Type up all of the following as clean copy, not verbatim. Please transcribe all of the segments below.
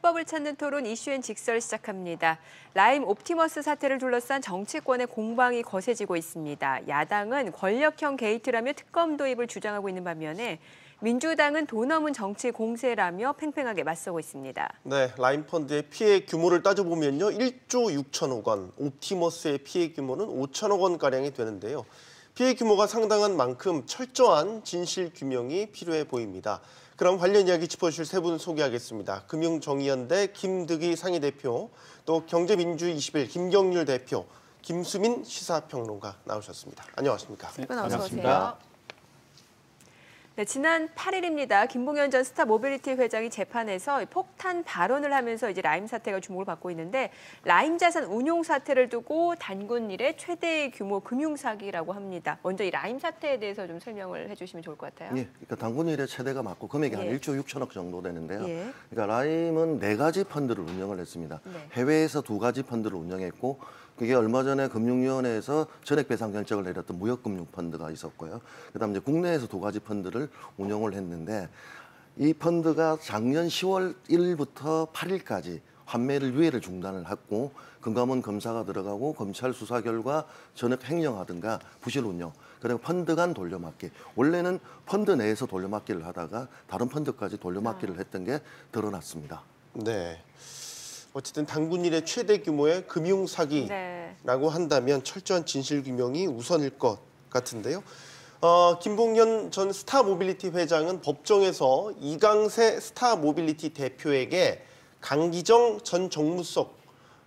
해법을 찾는 토론 이슈앤 직설 시작합니다. 라임 옵티머스 사태를 둘러싼 정치권의 공방이 거세지고 있습니다. 야당은 권력형 게이트라며 특검 도입을 주장하고 있는 반면에 민주당은 돈 없는 정치 공세라며 팽팽하게 맞서고 있습니다. 네, 라임 펀드의 피해 규모를 따져보면요. 1조 6천억 원, 옵티머스의 피해 규모는 5천억 원가량이 되는데요. 피해 규모가 상당한 만큼 철저한 진실 규명이 필요해 보입니다. 그럼 관련 이야기 짚어주실 세 분 소개하겠습니다. 금융정의연대 김득희 상임대표, 또 경제민주21 김경률 대표, 김수민 시사평론가 나오셨습니다. 안녕하십니까? 네, 어서 오세요. 네, 지난 8일입니다. 김봉현 전 스타모빌리티 회장이 재판에서 폭탄 발언을 하면서 이제 라임 사태가 주목을 받고 있는데 라임 자산 운용 사태를 두고 단군 이래 최대 규모 금융 사기라고 합니다. 먼저 이 라임 사태에 대해서 좀 설명을 해주시면 좋을 것 같아요. 예, 그러니까 단군 이래 최대가 맞고 금액이 한 1조 6천억 정도 되는데요. 예. 그러니까 라임은 4가지 펀드를 운영을 했습니다. 네. 해외에서 2가지 펀드를 운영했고 그게 얼마 전에 금융위원회에서 전액 배상 결정을 내렸던 무역금융 펀드가 있었고요. 그다음 이제 국내에서 2가지 펀드를 운영을 했는데 이 펀드가 작년 10월 1일부터 8일까지 환매를 유예를 중단을 했고 금감원 검사가 들어가고 검찰 수사 결과 전액 횡령하든가 부실 운영 그리고 펀드 간 돌려막기 원래는 펀드 내에서 돌려막기를 하다가 다른 펀드까지 돌려막기를 했던 게 드러났습니다. 네. 어쨌든 단군 이래 최대 규모의 금융 사기라고 한다면 철저한 진실 규명이 우선일 것 같은데요. 김봉현 전 스타모빌리티 회장은 법정에서 이강세 스타모빌리티 대표에게 강기정 전 정무석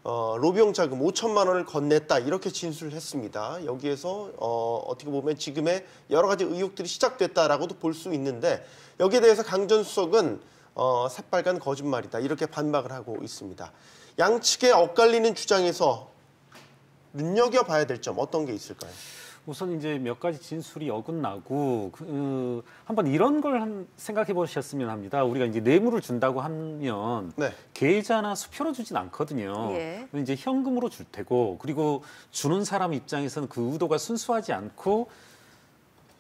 로비용 자금 5천만 원을 건넸다 이렇게 진술을 했습니다. 여기에서 어떻게 보면 지금의 여러 가지 의혹들이 시작됐다라고도 볼 수 있는데 여기에 대해서 강 전 수석은 새빨간 거짓말이다 이렇게 반박을 하고 있습니다. 양측의 엇갈리는 주장에서 눈여겨봐야 될 점 어떤 게 있을까요? 우선 이제 몇 가지 진술이 어긋나고 한번 이런 걸 생각해 보셨으면 합니다. 우리가 이제 뇌물을 준다고 하면 계좌나 수표로 주진 않거든요. 예. 이제 현금으로 줄 테고 그리고 주는 사람 입장에서는 그 의도가 순수하지 않고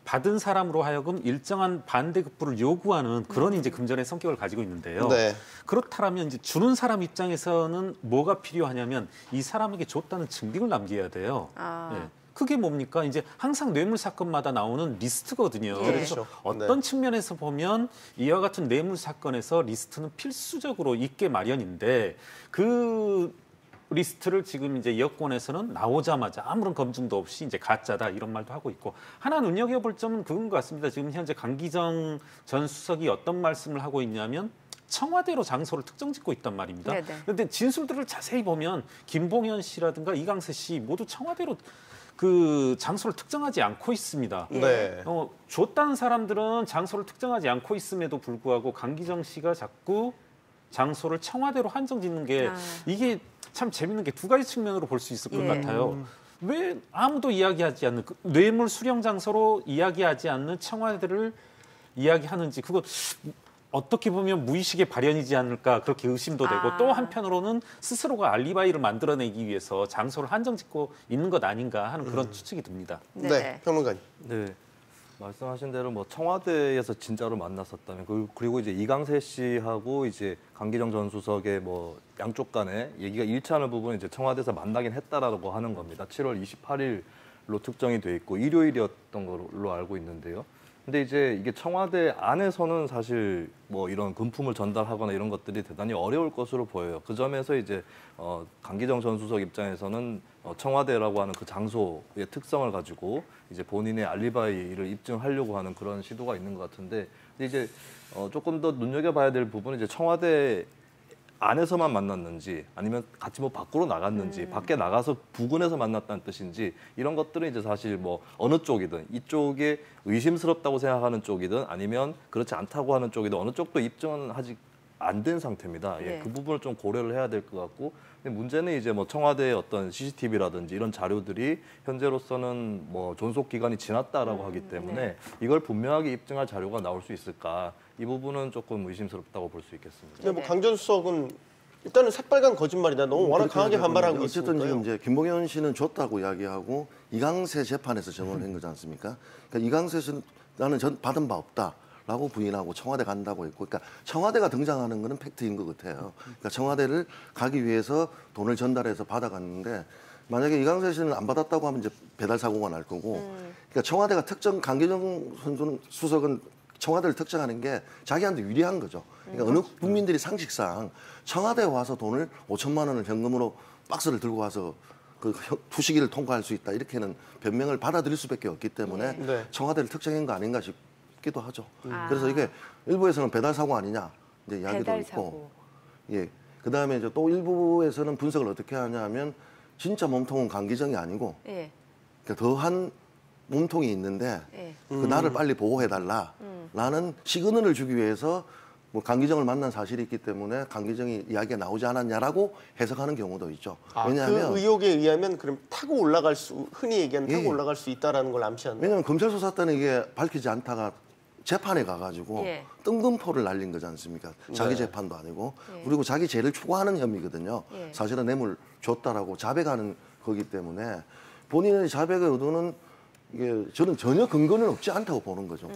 받은 사람으로 하여금 일정한 반대급부를 요구하는 그런 이제 금전의 성격을 가지고 있는데요. 네. 그렇다면 이제 주는 사람 입장에서는 뭐가 필요하냐면 이 사람에게 줬다는 증빙을 남겨야 돼요. 네. 그게 뭡니까? 이제 항상 뇌물 사건마다 나오는 리스트거든요. 예. 그래서 그렇죠. 어떤 측면에서 보면 이와 같은 뇌물 사건에서 리스트는 필수적으로 있게 마련인데 그 리스트를 지금 이제 여권에서는 나오자마자 아무런 검증도 없이 이제 가짜다 이런 말도 하고 있고 하나 눈여겨볼 점은 그건 것 같습니다. 지금 현재 강기정 전 수석이 어떤 말씀을 하고 있냐면 청와대로 장소를 특정짓고 있단 말입니다. 그런데 진술들을 자세히 보면 김봉현 씨라든가 이강세 씨 모두 청와대로 그 장소를 특정하지 않고 있습니다. 네. 줬다는 사람들은 장소를 특정하지 않고 있음에도 불구하고 강기정 씨가 자꾸 장소를 청와대로 한정짓는 게 이게 참 재밌는 게 2가지 측면으로 볼 수 있을 것 같아요. 왜 아무도 이야기하지 않는 뇌물 수령 장소로 이야기하지 않는 청와대를 이야기하는지 그거 어떻게 보면 무의식의 발현이지 않을까 그렇게 의심도 되고 또 한편으로는 스스로가 알리바이를 만들어내기 위해서 장소를 한정짓고 있는 것 아닌가 하는 그런 추측이 듭니다. 네, 평론가님. 네. 말씀하신 대로 뭐 청와대에서 진짜로 만났었다면 그리고 이제 이강세 씨하고 이제 강기정 전 수석의 뭐 양쪽 간에 얘기가 일치하는 부분은 이제 청와대에서 만나긴 했다라고 하는 겁니다. 7월 28일로 특정이 돼 있고 일요일이었던 걸로 알고 있는데요. 근데 이제 이게 청와대 안에서는 사실 뭐 이런 금품을 전달하거나 이런 것들이 대단히 어려울 것으로 보여요. 그 점에서 이제 강기정 전 수석 입장에서는 청와대라고 하는 그 장소의 특성을 가지고 이제 본인의 알리바이를 입증하려고 하는 그런 시도가 있는 것 같은데 근데 이제 조금 더 눈여겨봐야 될 부분은 이제 청와대 안에서만 만났는지 아니면 같이 뭐 밖으로 나갔는지 밖에 나가서 부근에서 만났다는 뜻인지 이런 것들은 이제 사실 뭐 어느 쪽이든 이쪽에 의심스럽다고 생각하는 쪽이든 아니면 그렇지 않다고 하는 쪽이든 어느 쪽도 입증은 아직 안 된 상태입니다. 예, 그 부분을 좀 고려를 해야 될 것 같고 근데 문제는 이제 뭐 청와대의 어떤 CCTV라든지 이런 자료들이 현재로서는 뭐 존속 기간이 지났다라고 하기 때문에 이걸 분명하게 입증할 자료가 나올 수 있을까 이 부분은 조금 의심스럽다고 볼 수 있겠습니다. 근데 뭐 강 전 수석은 일단은 새빨간 거짓말이다. 너무 워낙 강하게 반발하고 있으니까요. 어쨌든 지금 이제 김봉현 씨는 줬다고 이야기하고 이강세 재판에서 증언을 한 거지 않습니까? 그러니까 이강세 씨는 나는 받은 바 없다. 라고 부인하고 청와대 간다고 했고, 그러니까 청와대가 등장하는 거는 팩트인 것 같아요. 그러니까 청와대를 가기 위해서 돈을 전달해서 받아갔는데, 만약에 이강세 씨는 안 받았다고 하면 이제 배달 사고가 날 거고, 그러니까 청와대가 강기정 수석은 청와대를 특정하는 게 자기한테 유리한 거죠. 그러니까 어느 국민들이 상식상 청와대에 와서 돈을 5천만 원을 현금으로 박스를 들고 와서 그 투시기를 통과할 수 있다, 이렇게는 변명을 받아들일 수밖에 없기 때문에 네. 청와대를 특정한 거 아닌가 싶기도 하죠. 그래서 이게 일부에서는 배달 사고 아니냐 이제 이야기도 배달 있고, 사고. 예, 그 다음에 이제 또 일부에서는 분석을 어떻게 하냐면 진짜 몸통은 강기정이 아니고 예. 그러니까 더한 몸통이 있는데 예. 그 나를 빨리 보호해달라라는 시그널을 주기 위해서 뭐 강기정을 만난 사실이 있기 때문에 강기정이 이야기가 나오지 않았냐라고 해석하는 경우도 있죠. 왜냐하면 그 의혹에 의하면 그럼 타고 올라갈 수, 흔히 얘기하는 타고 예. 올라갈 수 있다라는 걸 암시한다. 왜냐하면 검찰 수사 때는 이게 밝히지 않다가 재판에 가가지고 예. 뜬금포를 날린 거지 않습니까? 자기 네. 재판도 아니고 예. 그리고 자기 죄를 추구하는 혐의거든요. 예. 사실은 뇌물 줬다라고 자백하는 거기 때문에 본인의 자백의 의도는 이게 저는 전혀 근거는 없지 않다고 보는 거죠.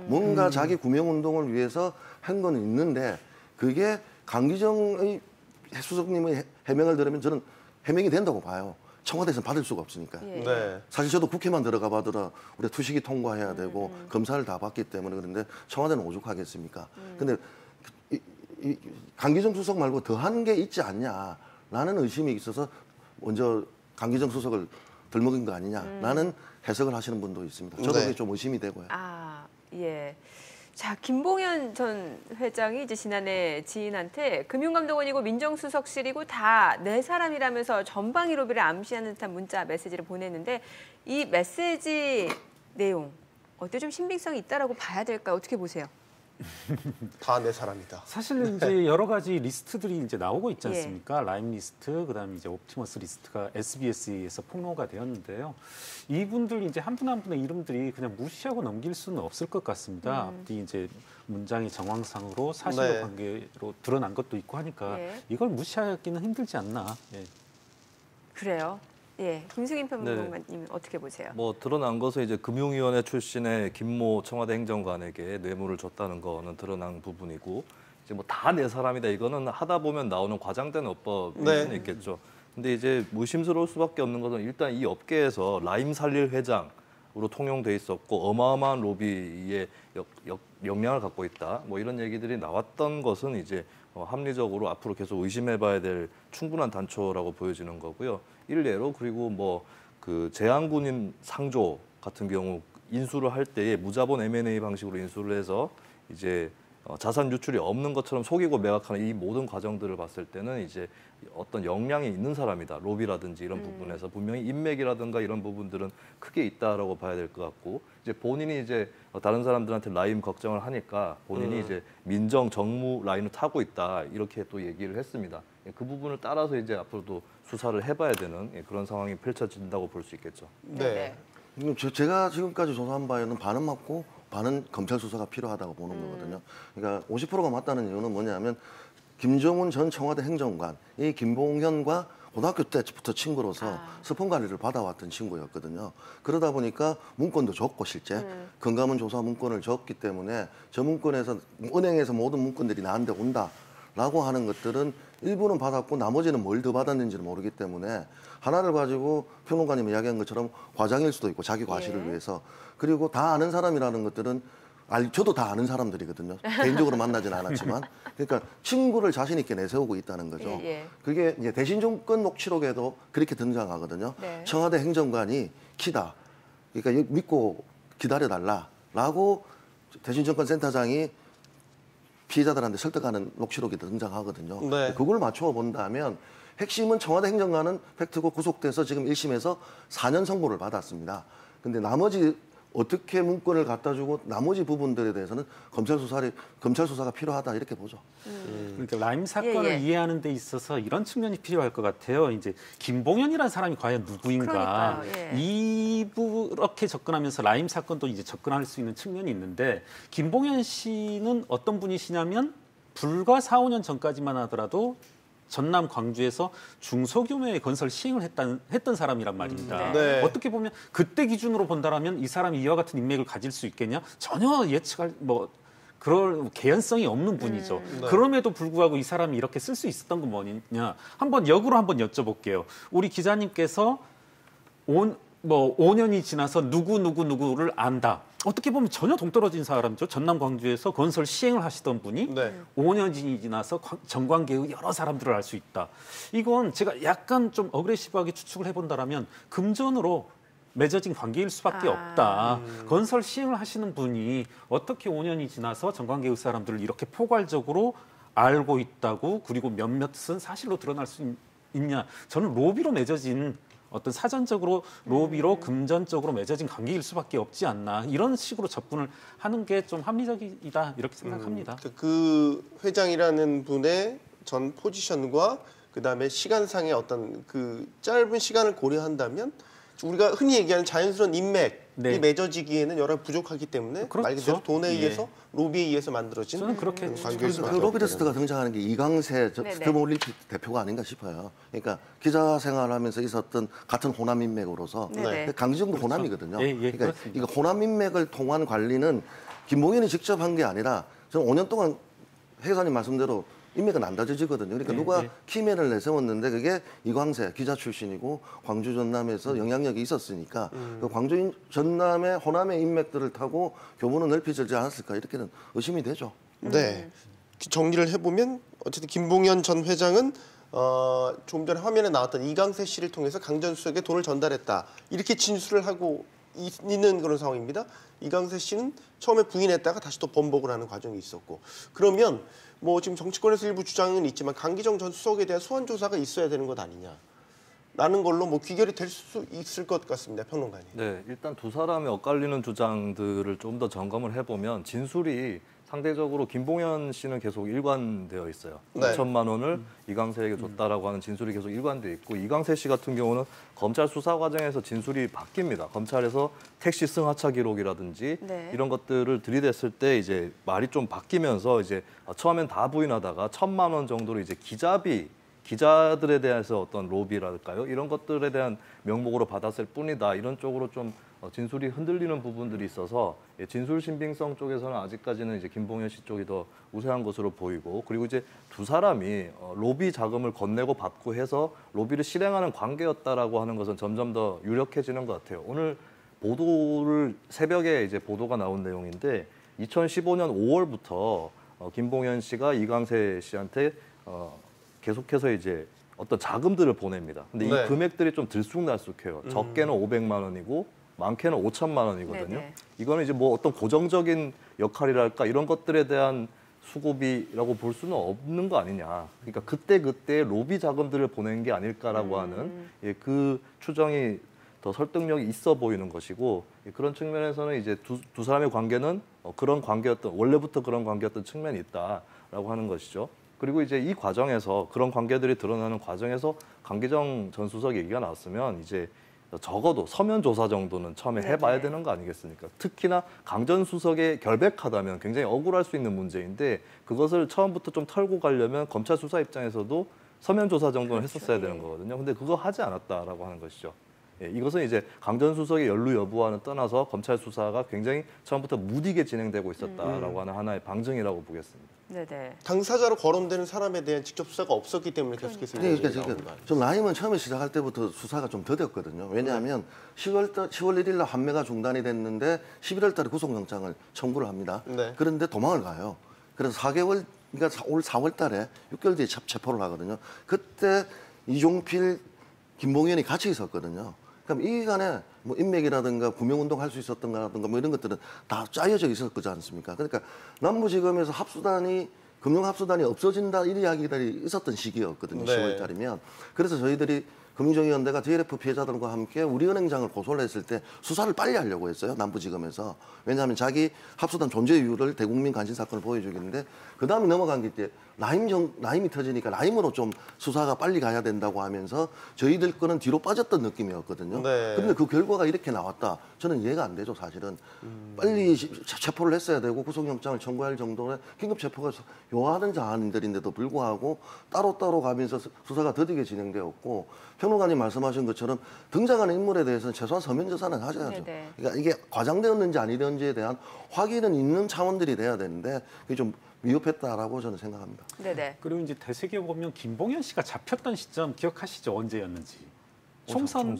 뭔가 자기 구명운동을 위해서 한 건 있는데 그게 강기정의 수석님의 해명을 들으면 저는 해명이 된다고 봐요. 청와대에서는 받을 수가 없으니까. 예. 네. 사실 저도 국회만 들어가 봐더라 우리가 투식이 통과해야 되고 검사를 다 받기 때문에 그런데 청와대는 오죽하겠습니까? 근데 이 강기정 수석 말고 더한 게 있지 않냐라는 의심이 있어서 먼저 강기정 수석을 들먹인 거 아니냐라는 해석을 하시는 분도 있습니다. 저도 네. 그게 좀 의심이 되고요. 아, 예. 자, 김봉현 전 회장이 이제 지난해 지인한테 금융감독원이고 민정수석실이고 다 내 사람이라면서 전방위 로비를 암시하는 듯한 문자 메시지를 보냈는데 이 메시지 내용 어때 좀 신빙성이 있다라고 봐야 될까? 어떻게 보세요? 다 내 사람이다. 사실 이제 여러 가지 리스트들이 이제 나오고 있지 예. 않습니까? 라임 리스트, 그다음에 이제 옵티머스 리스트가 SBS에서 폭로가 되었는데요. 이분들 이제 한 분 한 분의 이름들이 그냥 무시하고 넘길 수는 없을 것 같습니다. 앞뒤 이제 문장의 정황상으로 사실관계로 드러난 것도 있고 하니까 예. 이걸 무시하기는 힘들지 않나. 예. 그래요. 예, 김승인 평론가님 어떻게 보세요? 뭐 드러난 것은 이제 금융위원회 출신의 김모 청와대 행정관에게 뇌물을 줬다는 거는 드러난 부분이고 이제 뭐 다 내 사람이다 이거는 하다 보면 나오는 과장된 어법일 네. 수는 있겠죠. 근데 이제 무심스러울 수밖에 없는 것은 일단 이 업계에서 라임 살릴 회장으로 통용돼 있었고 어마어마한 로비의 역량을 갖고 있다. 뭐 이런 얘기들이 나왔던 것은 이제 합리적으로 앞으로 계속 의심해봐야 될 충분한 단초라고 보여지는 거고요. 일례로 그리고 뭐 그 재한군인 상조 같은 경우 인수를 할 때에 무자본 M&A 방식으로 인수를 해서 이제 자산 유출이 없는 것처럼 속이고 매각하는 이 모든 과정들을 봤을 때는 이제 어떤 역량이 있는 사람이다. 로비라든지 이런 부분에서 분명히 인맥이라든가 이런 부분들은 크게 있다라고 봐야 될 것 같고 이제 본인이 이제 다른 사람들한테 라임 걱정을 하니까 본인이 이제 민정 정무 라인을 타고 있다 이렇게 또 얘기를 했습니다. 그 부분을 따라서 이제 앞으로도 수사를 해봐야 되는 그런 상황이 펼쳐진다고 볼 수 있겠죠. 네. 제가 지금까지 조사한 바에는 반은 맞고 반은 검찰 수사가 필요하다고 보는 거거든요. 그러니까 50%가 맞다는 이유는 뭐냐면 김정은 전 청와대 행정관, 이 김봉현과 고등학교 때부터 친구로서 스폰 관리를 받아왔던 친구였거든요. 그러다 보니까 문건도 줬고 실제 건강문 조사 문건을 줬기 때문에 저 문건에서 은행에서 모든 문건들이 나한테 온다라고 하는 것들은 일부는 받았고 나머지는 뭘 더 받았는지를 모르기 때문에 하나를 가지고 평론가님이 이야기한 것처럼 과장일 수도 있고 자기 과실을 예. 위해서 그리고 다 아는 사람이라는 것들은 저도 다 아는 사람들이거든요. 개인적으로 만나지는 않았지만 그러니까 친구를 자신 있게 내세우고 있다는 거죠. 예, 예. 그게 이제 대신정권 녹취록에도 그렇게 등장하거든요. 네. 청와대 행정관이 키다. 그러니까 믿고 기다려달라라고 대신정권 센터장이 피해자들한테 설득하는 녹취록이 등장하거든요. 네. 그걸 맞춰 본다면 핵심은 청와대 행정관은 팩트고 구속돼서 지금 1심에서 4년 선고를 받았습니다. 근데 나머지 어떻게 문건을 갖다 주고 나머지 부분들에 대해서는 검찰 수사가 필요하다 이렇게 보죠. 그러니까 라임 사건을 예, 예. 이해하는 데 있어서 이런 측면이 필요할 것 같아요. 이제 김봉현이라는 사람이 과연 누구인가? 그러니까요, 예. 이렇게 접근하면서 라임 사건도 이제 접근할 수 있는 측면이 있는데 김봉현 씨는 어떤 분이시냐면 불과 4, 5년 전까지만 하더라도 전남 광주에서 중소규모의 건설 시행을 했던 사람이란 말입니다. 네. 어떻게 보면 그때 기준으로 본다라면 이 사람이 이와 같은 인맥을 가질 수 있겠냐? 전혀 예측할 그럴 개연성이 없는 분이죠. 네. 그럼에도 불구하고 이 사람이 이렇게 쓸 수 있었던 건 뭐냐? 한번 역으로 한번 여쭤볼게요. 우리 기자님께서 5년이 지나서 누구를 안다. 어떻게 보면 전혀 동떨어진 사람이죠. 전남 광주에서 건설 시행을 하시던 분이 네. 5년이 지나서 정관계의 여러 사람들을 알 수 있다. 이건 제가 약간 좀 어그레시브하게 추측을 해본다라면 금전으로 맺어진 관계일 수밖에 없다. 건설 시행을 하시는 분이 어떻게 5년이 지나서 정관계의 사람들을 이렇게 포괄적으로 알고 있다고 그리고 몇몇은 사실로 드러날 수 있냐. 저는 로비로 맺어진 어떤 사전적으로 로비로 금전적으로 맺어진 관계일 수밖에 없지 않나. 이런 식으로 접근을 하는 게 좀 합리적이다 이렇게 생각합니다. 그 회장이라는 분의 전 포지션과 그다음에 시간상의 어떤 그 짧은 시간을 고려한다면 우리가 흔히 얘기하는 자연스러운 인맥이 네. 맺어지기에는 여러 부족하기 때문에 그렇죠. 말 그대로 돈에 예. 의해서 로비에 의해서 만들어진 저는 그렇게 관계일 그래서 수밖에 그 로비리스트가 등장하는 게 이강세 네네. 스타모빌리티 대표가 아닌가 싶어요. 그러니까 기자 생활하면서 있었던 같은 호남 인맥으로서 네네. 강지정도 호남이거든요. 예, 예, 그러니까 그렇습니다. 이거 호남 인맥을 통한 관리는 김봉현이 직접 한 게 아니라 저는 5년 동안 회장님 말씀대로 인맥은 안 다져지거든요. 그러니까 예, 누가 예. 키맨을 내세웠는데 그게 이광세 기자 출신이고 광주 전남에서 영향력이 있었으니까 그 광주 전남의 호남의 인맥들을 타고 교문을 넓혀지지 않았을까 이렇게는 의심이 되죠. 네. 정리를 해보면 어쨌든 김봉현 전 회장은 좀 전에 화면에 나왔던 이강세 씨를 통해서 강전수석에 돈을 전달했다. 이렇게 진술을 하고 있는 그런 상황입니다. 이강세 씨는 처음에 부인했다가 다시 또 번복을 하는 과정이 있었고 그러면 뭐 지금 정치권에서 일부 주장은 있지만 강기정 전 수석에 대한 소환 조사가 있어야 되는 것 아니냐라는 걸로 뭐 귀결이 될 수 있을 것 같습니다. 평론가님. 네, 일단 두 사람의 엇갈리는 주장들을 좀 더 점검을 해보면 진술이 상대적으로 김봉현 씨는 계속 일관되어 있어요. 네. 5천만 원을 이강세에게 줬다라고 하는 진술이 계속 일관되어 있고 이강세 씨 같은 경우는 검찰 수사 과정에서 진술이 바뀝니다. 검찰에서 택시 승하차 기록이라든지 네. 이런 것들을 들이댔을 때 이제 말이 좀 바뀌면서 이제 처음엔 다 부인하다가 1,000만 원 정도로 이제 기자들에 대해서 어떤 로비랄까요? 이런 것들에 대한 명목으로 받았을 뿐이다. 이런 쪽으로 좀 진술이 흔들리는 부분들이 있어서 진술 신빙성 쪽에서는 아직까지는 이제 김봉현 씨 쪽이 더 우세한 것으로 보이고 그리고 이제 두 사람이 로비 자금을 건네고 받고 해서 로비를 실행하는 관계였다라고 하는 것은 점점 더 유력해지는 것 같아요. 오늘 보도를 새벽에 이제 보도가 나온 내용인데 2015년 5월부터 김봉현 씨가 이강세 씨한테 계속해서 이제 어떤 자금들을 보냅니다. 근데 네. 이 금액들이 좀 들쑥날쑥해요. 적게는 500만 원이고 많게는 5천만 원이거든요. 네네. 이거는 이제 뭐 어떤 고정적인 역할이랄까 이런 것들에 대한 수고비라고 볼 수는 없는 거 아니냐. 그러니까 그때 로비 자금들을 보낸 게 아닐까라고 하는 그 추정이 더 설득력이 있어 보이는 것이고 그런 측면에서는 이제 두 사람의 관계는 그런 관계였던 원래부터 그런 관계였던 측면이 있다라고 하는 것이죠. 그리고 이제 이 과정에서 그런 관계들이 드러나는 과정에서 강기정 전 수석 얘기가 나왔으면 이제 적어도 서면 조사 정도는 처음에 해봐야 네네. 되는 거 아니겠습니까? 특히나 강 전 수석에 결백하다면 굉장히 억울할 수 있는 문제인데 그것을 처음부터 좀 털고 가려면 검찰 수사 입장에서도 서면 조사 정도는 그렇죠. 했었어야 예. 되는 거거든요. 근데 그거 하지 않았다라고 하는 것이죠. 예, 이것은 이제 강 전 수석의 연루 여부와는 떠나서 검찰 수사가 굉장히 처음부터 무디게 진행되고 있었다라고 하는 하나의 방증이라고 보겠습니다. 네네. 당사자로 거론되는 사람에 대한 직접 수사가 없었기 때문에 계속해서 그러니까 이런 지금 얘기가 나오는 좀 라임은 처음에 시작할 때부터 수사가 좀 더뎠거든요. 왜냐하면 10월 1일 날 판매가 중단이 됐는데 11월 달에 구속영장을 청구를 합니다. 네. 그런데 도망을 가요. 그래서 4개월, 그러니까 올 4월 달에 6개월 뒤에 체포를 하거든요. 그때 이종필, 김봉현이 같이 있었거든요. 그럼 이 기간에 뭐 인맥이라든가 구명운동 할 수 있었던가라든가 뭐 이런 것들은 다 짜여져 있을 거지 않습니까? 그러니까 남부지검에서 금융합수단이 없어진다 이런 이야기들이 있었던 시기였거든요. 네. 10월 달이면. 그래서 저희들이 금융정의연대가 DLF 피해자들과 함께 우리은행장을 고소를 했을 때 수사를 빨리 하려고 했어요. 남부지검에서. 왜냐하면 자기 합수단 존재 이유를 대국민 간신 사건을 보여주겠는데 그다음에 넘어간 게 이제 라임이 터지니까 라임으로 좀 수사가 빨리 가야 된다고 하면서 저희들 거는 뒤로 빠졌던 느낌이었거든요. 네. 그런데 그 결과가 이렇게 나왔다. 저는 이해가 안 되죠, 사실은. 빨리 체포를 했어야 되고 구속영장을 청구할 정도의 긴급 체포가 요하는 사안들인데도 불구하고 따로따로 가면서 수사가 더디게 진행되었고 평론가님 말씀하신 것처럼 등장하는 인물에 대해서는 최소한 서면 조사는 하셔야죠. 네네. 그러니까 이게 과장되었는지 아니었는지에 대한 확인은 있는 차원들이 돼야 되는데 그게 좀 미흡했다라고 저는 생각합니다. 네네. 그리고 이제 대세기에 보면 김봉현 씨가 잡혔던 시점 기억하시죠? 언제였는지. 총선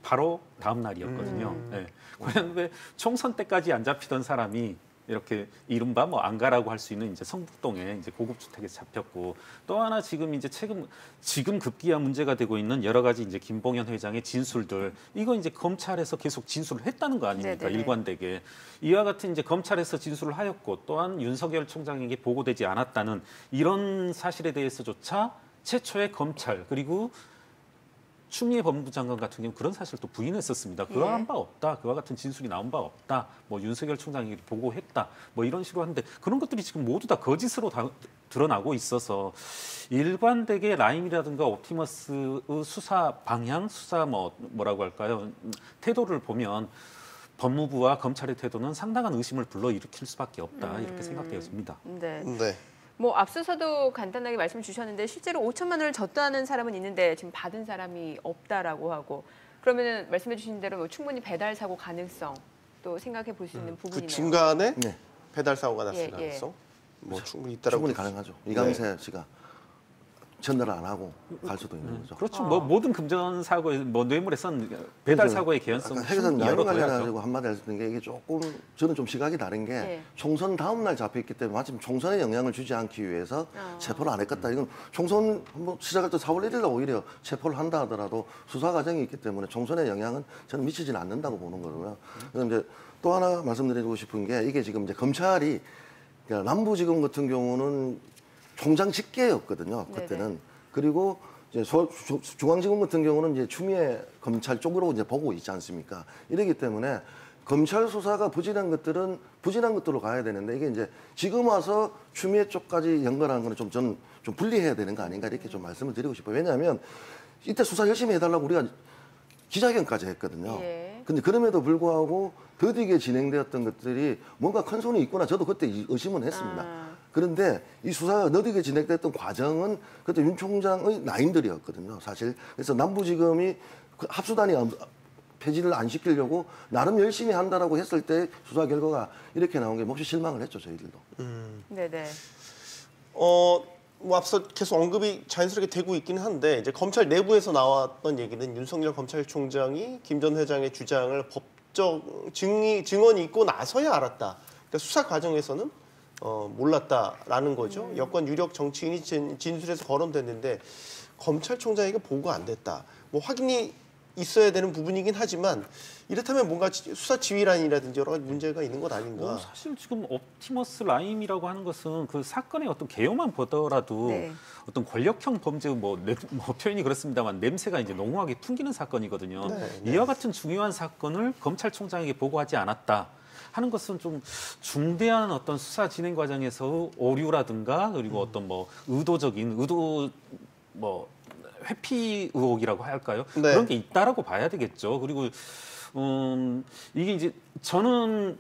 바로 다음 날이었거든요. 네. 그런데 총선 때까지 안 잡히던 사람이 이렇게 이른바 뭐 안가라고 할 수 있는 이제 성북동에 이제 고급 주택에서 잡혔고 또 하나 지금 이제 지금 급기야 문제가 되고 있는 여러 가지 이제 김봉현 회장의 진술들 이거 이제 검찰에서 계속 진술을 했다는 거 아닙니까? 네네네. 일관되게 이와 같은 이제 검찰에서 진술을 하였고 또한 윤석열 총장에게 보고되지 않았다는 이런 사실에 대해서조차 최초의 검찰 그리고 추미애 법무부 장관 같은 경우 그런 사실을 또 부인했었습니다. 그러한 바 없다. 그와 같은 진술이 나온 바 없다. 뭐 윤석열 총장이 보고했다. 뭐 이런 식으로 하는데 그런 것들이 지금 모두 다 거짓으로 드러나고 있어서 일관되게 라임이라든가 옵티머스의 수사 방향, 수사 뭐라고 할까요? 태도를 보면 법무부와 검찰의 태도는 상당한 의심을 불러일으킬 수밖에 없다. 이렇게 생각되었습니다. 네. 네. 뭐 앞서서도 간단하게 말씀 주셨는데 실제로 5천만 원을 줬다는 사람은 있는데 지금 받은 사람이 없다라고 하고 그러면은 말씀해 주신 대로 뭐 충분히 배달 사고 가능성 또 생각해 볼 수 있는 부분이네요. 그 중간에 네. 배달 사고가 났을 예, 가능성 뭐 충분히 있다라고 충분히 볼 수- 가능하죠. 이강세 씨가 전달을 안 하고 갈 수도 있는 거죠. 그렇죠. 뭐 모든 금전 사고에 뭐 뇌물에선 배달 사고의 개연성은 핵에서는 충분히 양형 열어둬야죠. 관련해가지고 한마디 할 수 있는 게 이게 조금 저는 좀 시각이 다른 게 네. 총선 다음 날 잡혔기 때문에 마침 총선에 영향을 주지 않기 위해서 체포를 안 했겠다. 이건 총선 한번 시작할 때 4월 1일 날 오히려 체포를 한다 하더라도 수사 과정이 있기 때문에 총선에 영향은 저는 미치지는 않는다고 보는 거고요. 그래서 이제 또 하나 말씀드리고 싶은 게 이게 지금 이제 검찰이 그러니까 남부지검 같은 경우는 총장 직계였거든요. 그때는. 그리고 이제 중앙지검 같은 경우는 이제 추미애 검찰 쪽으로 이제 보고 있지 않습니까? 이러기 때문에 검찰 수사가 부진한 것들은 부진한 것들로 가야 되는데 이게 이제 지금 와서 추미애 쪽까지 연결하는 거는 저는 좀 분리해야 되는 거 아닌가 이렇게 좀 말씀을 드리고 싶어요. 왜냐하면 이때 수사 열심히 해달라고 우리가 기자회견까지 했거든요. 예. 근데 그럼에도 불구하고 더디게 진행되었던 것들이 뭔가 큰 손이 있구나 저도 그때 의심은 했습니다. 그런데 이 수사가 더디게 진행됐던 과정은 그때 윤 총장의 나인들이었거든요, 사실. 그래서 남부지검이 그 합수단이 폐지를 안 시키려고 나름 열심히 한다라고 했을 때 수사 결과가 이렇게 나온 게 몹시 실망을 했죠, 저희들도. 네네. 뭐 앞서 계속 언급이 자연스럽게 되고 있기는 한데 이제 검찰 내부에서 나왔던 얘기는 윤석열 검찰총장이 김 전 회장의 주장을 법적 증언이 있고 나서야 알았다. 그러니까 수사 과정에서는 몰랐다라는 거죠. 여권 유력 정치인이 진술해서 거론됐는데 검찰총장에게 보고 안 됐다. 뭐 확인이 있어야 되는 부분이긴 하지만 이렇다면 뭔가 수사 지휘란이라든지 여러 가지 문제가 있는 것 아닌가. 사실 지금 옵티머스 라임이라고 하는 것은 그 사건의 어떤 개요만 보더라도 네. 어떤 권력형 범죄 뭐 표현이 그렇습니다만 냄새가 이제濃厚하게 풍기는 사건이거든요. 네. 이와 같은 중요한 사건을 검찰총장에게 보고하지 않았다. 하는 것은 좀 중대한 어떤 수사 진행 과정에서 오류라든가 그리고 어떤 뭐 의도적인 뭐 회피 의혹이라고 할까요? 네. 그런 게 있다라고 봐야 되겠죠. 그리고 이게 이제 저는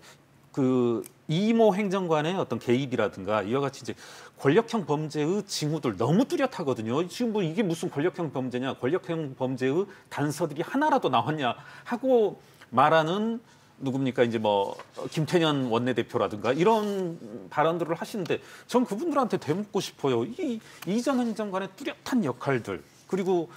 그 이모 행정관의 어떤 개입이라든가 이와 같이 이제 권력형 범죄의 징후들 너무 뚜렷하거든요. 지금 뭐 이게 무슨 권력형 범죄냐? 권력형 범죄의 단서들이 하나라도 나왔냐 하고 말하는 누굽니까 이제 뭐 김태년 원내대표라든가 이런 발언들을 하시는데 전 그분들한테 되묻고 싶어요. 이 전 행정관의 뚜렷한 역할들 그리고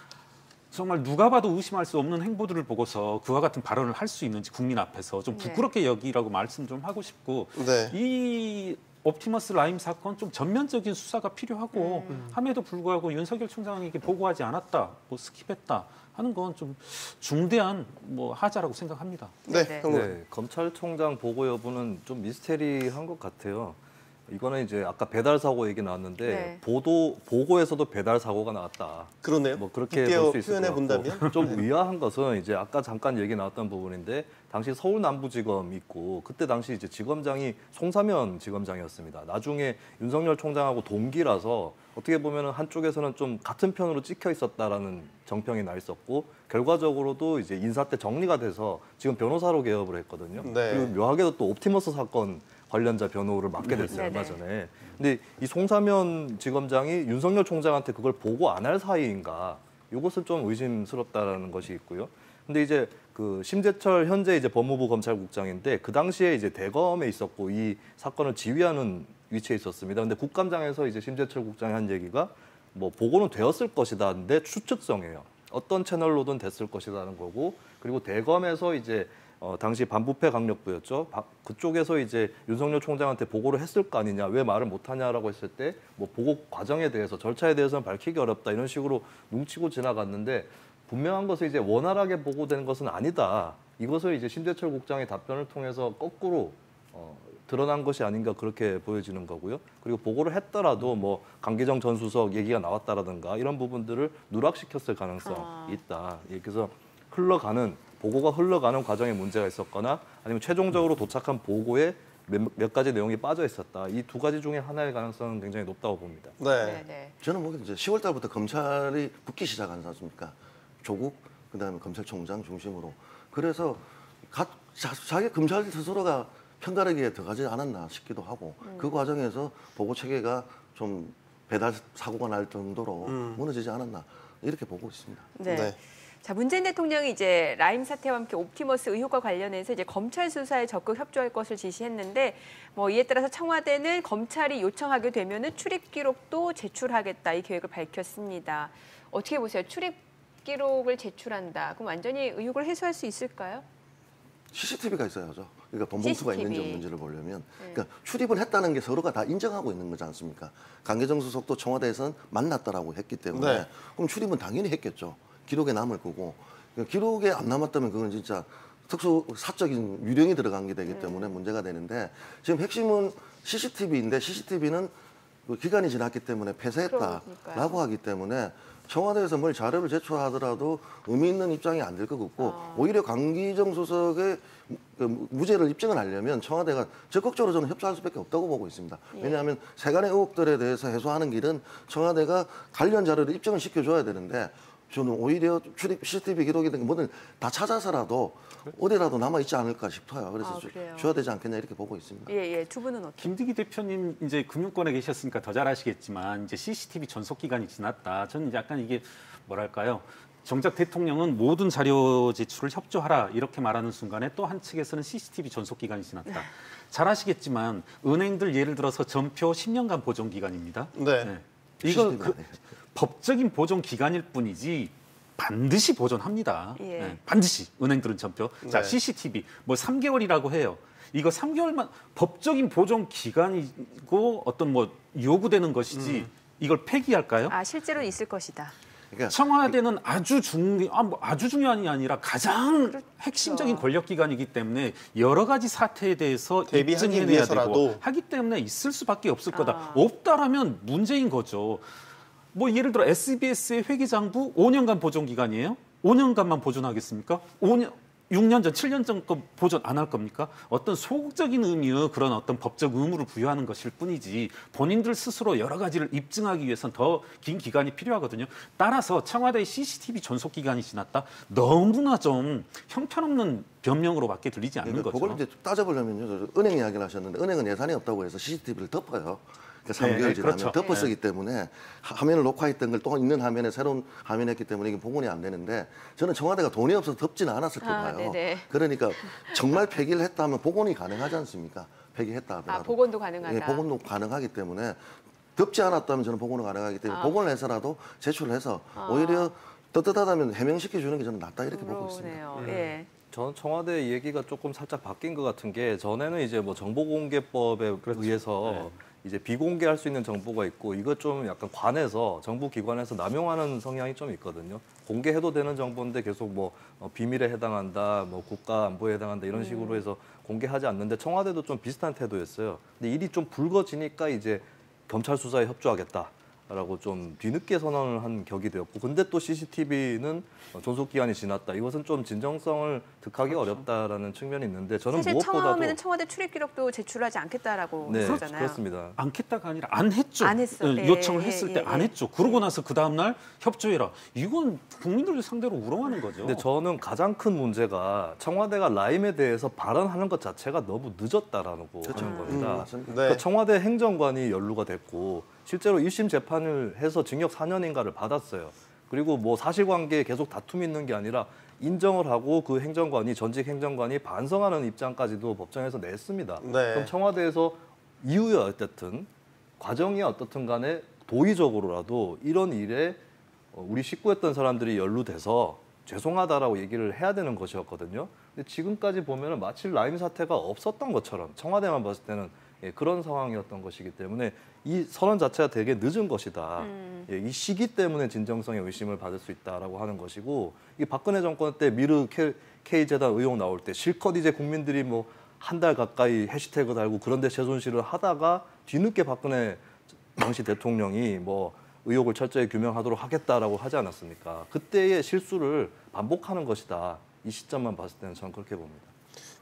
정말 누가 봐도 의심할 수 없는 행보들을 보고서 그와 같은 발언을 할 수 있는지 국민 앞에서 좀 부끄럽게 여기라고 말씀 좀 하고 싶고 네. 이 옵티머스 라임 사건 좀 전면적인 수사가 필요하고 함에도 불구하고 윤석열 총장에게 보고하지 않았다, 뭐 스킵했다 하는 건 좀 중대한 뭐 하자라고 생각합니다. 네. 네. 형님. 네, 검찰총장 보고 여부는 좀 미스테리한 것 같아요. 이거는 이제 아까 배달 사고 얘기 나왔는데 네. 보고에서도 배달 사고가 나왔다. 그러네요. 뭐 그렇게 빗대어 볼 수 있을 표현해 것 같고. 본다면 좀 의아한 것은 이제 아까 잠깐 얘기 나왔던 부분인데 당시 서울 남부지검 있고 그때 당시 이제 지검장이 송사면 지검장이었습니다. 나중에 윤석열 총장하고 동기라서 어떻게 보면은 한쪽에서는 좀 같은 편으로 찍혀 있었다라는 정평이 나 있었고 결과적으로도 이제 인사 때 정리가 돼서 지금 변호사로 개업을 했거든요. 네. 그리고 묘하게도 또 옵티머스 사건 관련자 변호를 맡게 됐어요, 얼마 전에. 근데 이 송사면 지검장이 윤석열 총장한테 그걸 보고 안 할 사이인가? 이것은 좀 의심스럽다라는 것이 있고요. 근데 이제 그 심재철 현재 이제 법무부 검찰국장인데 그 당시에 이제 대검에 있었고 이 사건을 지휘하는 위치에 있었습니다. 근데 국감장에서 이제 심재철 국장이 한 얘기가 뭐 보고는 되었을 것이다인데 추측성이에요. 어떤 채널로든 됐을 것이라는 거고 그리고 대검에서 이제 당시 반부패 강력부였죠. 그쪽에서 이제 윤석열 총장한테 보고를 했을 거 아니냐, 왜 말을 못하냐라고 했을 때 뭐 보고 과정에 대해서 절차에 대해서는 밝히기 어렵다 이런 식으로 뭉치고 지나갔는데 분명한 것은 이제 원활하게 보고된 것은 아니다. 이것을 이제 심재철 국장의 답변을 통해서 거꾸로 드러난 것이 아닌가 그렇게 보여지는 거고요. 그리고 보고를 했더라도 뭐 강기정 전 수석 얘기가 나왔다라든가 이런 부분들을 누락시켰을 가능성이 있다. 그래서 보고가 흘러가는 과정에 문제가 있었거나 아니면 최종적으로 도착한 보고에 몇 가지 내용이 빠져 있었다. 이 두 가지 중에 하나의 가능성은 굉장히 높다고 봅니다. 네. 저는 뭐 이제 10월 달부터 검찰이 붙기 시작하지 않습니까? 조국 그다음에 검찰총장 중심으로. 그래서 자기 검찰 스스로가 편가르기에 들어가지 않았나 싶기도 하고 그 과정에서 보고 체계가 좀 배달 사고가 날 정도로 무너지지 않았나 이렇게 보고 있습니다. 네. 네. 자, 문재인 대통령이 이제 라임 사태와 함께 옵티머스 의혹과 관련해서 이제 검찰 수사에 적극 협조할 것을 지시했는데 뭐 이에 따라서 청와대는 검찰이 요청하게 되면은 출입 기록도 제출하겠다 이 계획을 밝혔습니다. 어떻게 보세요? 출입 기록을 제출한다. 그럼 완전히 의혹을 해소할 수 있을까요? CCTV가 있어야죠. 그러니까 돈봉투가 CCTV. 있는지 없는지를 보려면 그러니까 출입을 했다는 게 서로가 다 인정하고 있는 거지 않습니까? 강기정 수석도 청와대에서는 만났다라고 했기 때문에 네. 그럼 출입은 당연히 했겠죠. 기록에 남을 거고 그러니까 기록에 안 남았다면 그건 진짜 특수 사적인 유령이 들어간 게 되기 때문에 문제가 되는데 지금 핵심은 CCTV인데 CCTV는 기간이 지났기 때문에 폐쇄했다라고 그러니까요. 하기 때문에 청와대에서 뭘 자료를 제출하더라도 의미 있는 입장이 안 될 것 같고 오히려 강기정 수석의 무죄를 입증을 하려면 청와대가 적극적으로 저는 협조할 수밖에 없다고 보고 있습니다. 왜냐하면 세간의 의혹들에 대해서 해소하는 길은 청와대가 관련 자료를 입증을 시켜줘야 되는데 저는 오히려 출입 CCTV 기록이든 뭐든 다 찾아서라도 어디라도 남아있지 않을까 싶어요. 그래서 줘야 되지 않겠냐 이렇게 보고 있습니다. 예. 두 분은 어때요? 김득희 대표님 이제 금융권에 계셨으니까 더 잘 아시겠지만 이제 CCTV 전속 기간이 지났다. 저는 약간 이게 뭐랄까요? 정작 대통령은 모든 자료 제출을 협조하라 이렇게 말하는 순간에 또 한 측에서는 CCTV 전속 기간이 지났다. 잘 아시겠지만 은행들 예를 들어서 전표 10년간 보존 기간입니다. 네. 이거 법적인 보존 기간일 뿐이지 반드시 보존합니다. 예. 반드시 은행들은 전표. 자, 네. CCTV 뭐 3개월이라고 해요. 이거 3개월만 법적인 보존 기간이고 어떤 뭐 요구되는 것이지 이걸 폐기할까요? 아, 실제로 있을 것이다. 그러니까 청와대는 아주 중요한이 아니라 가장 핵심적인 권력 기관이기 때문에 여러 가지 사태에 대해서 대비하기 입증해내야 위해서라도. 되고 하기 때문에 있을 수밖에 없을 거다. 없다라면 문제인 거죠. 뭐 예를 들어 SBS의 회계장부 5년간 보존 기간이에요. 5년간만 보존하겠습니까? 6년 전, 7년 전 거 보존 안 할 겁니까? 어떤 소극적인 의미의 그런 어떤 법적 의무를 부여하는 것일 뿐이지 본인들 스스로 여러 가지를 입증하기 위해서는 더 긴 기간이 필요하거든요. 따라서 청와대의 CCTV 전속 기간이 지났다. 너무나 좀 형편없는 변명으로밖에 들리지 않는 그러니까 거죠. 그걸 이제 따져보려면요. 은행 이야기를 하셨는데 은행은 예산이 없다고 해서 CCTV를 덮어요. 그러니까 3개월 네, 지나면 그렇죠. 덮어 쓰기 때문에 화면을 녹화했던 걸 또 있는 화면에 새로운 화면에 했기 때문에 이게 복원이 안 되는데 저는 청와대가 돈이 없어서 덮지는 않았을 거 봐요. 네네. 그러니까 정말 폐기를 했다 하면 복원이 가능하지 않습니까? 폐기했다 하더라도. 복원도 가능하다. 예, 복원도 가능하기 때문에 덮지 않았다면 저는 복원은 가능하기 때문에 복원을 해서라도 제출을 해서 오히려 떳떳하다면 해명시켜 주는 게 저는 낫다 이렇게 보고 있습니다. 그러네요. 예. 저는 청와대 얘기가 조금 살짝 바뀐 것 같은 게 전에는 이제 뭐 정보공개법에 의해서 이제 비공개할 수 있는 정보가 있고 이것 좀 약간 관에서 정부 기관에서 남용하는 성향이 좀 있거든요. 공개해도 되는 정보인데 계속 뭐 비밀에 해당한다, 뭐 국가 안보에 해당한다 이런 식으로 해서 공개하지 않는데 청와대도 좀 비슷한 태도였어요. 근데 일이 좀 불거지니까 이제 검찰 수사에 협조하겠다라고 좀 뒤늦게 선언을 한 격이 되었고, 근데 또 CCTV는 존속 기한이 지났다. 이것은 좀 진정성을 득하기 어렵다라는 측면이 있는데 저는 사실 무엇보다도 처음에는 청와대 출입 기록도 제출하지 않겠다라고 네, 했었잖아요. 그렇습니다. 않겠다가 아니라 안 했죠. 안 했어. 예, 예, 요청을 예, 했을 예, 때 안 예. 했죠. 그러고 나서 그 다음 날 협조해라. 이건 국민들을 상대로 우롱하는 거죠. 근데 저는 가장 큰 문제가 청와대가 라임에 대해서 발언하는 것 자체가 너무 늦었다라는 겁니다. 맞습니다. 네. 그러니까 청와대 행정관이 연루가 됐고 실제로 1심 재판을 해서 징역 4년인가를 받았어요. 그리고 뭐 사실관계에 계속 다툼이 있는 게 아니라 인정을 하고 그 행정관이 전직 행정관이 반성하는 입장까지도 법정에서 냈습니다. 네. 그럼 청와대에서 이유에 어쨌든 과정이 어떻든 간에 도의적으로라도 이런 일에 우리 식구였던 사람들이 연루돼서 죄송하다라고 얘기를 해야 되는 것이었거든요. 근데 지금까지 보면은 마치 라임 사태가 없었던 것처럼 청와대만 봤을 때는 그런 상황이었던 것이기 때문에 이 선언 자체가 되게 늦은 것이다. 이 시기 때문에 진정성의 의심을 받을 수 있다라고 하는 것이고, 이 박근혜 정권 때 미르 K재단 의혹 나올 때 실컷 이제 국민들이 뭐 한 달 가까이 해시태그 달고 그런데 최순실을 하다가 뒤늦게 박근혜 당시 대통령이 뭐 의혹을 철저히 규명하도록 하겠다라고 하지 않았습니까? 그때의 실수를 반복하는 것이다. 이 시점만 봤을 때는 저는 그렇게 봅니다.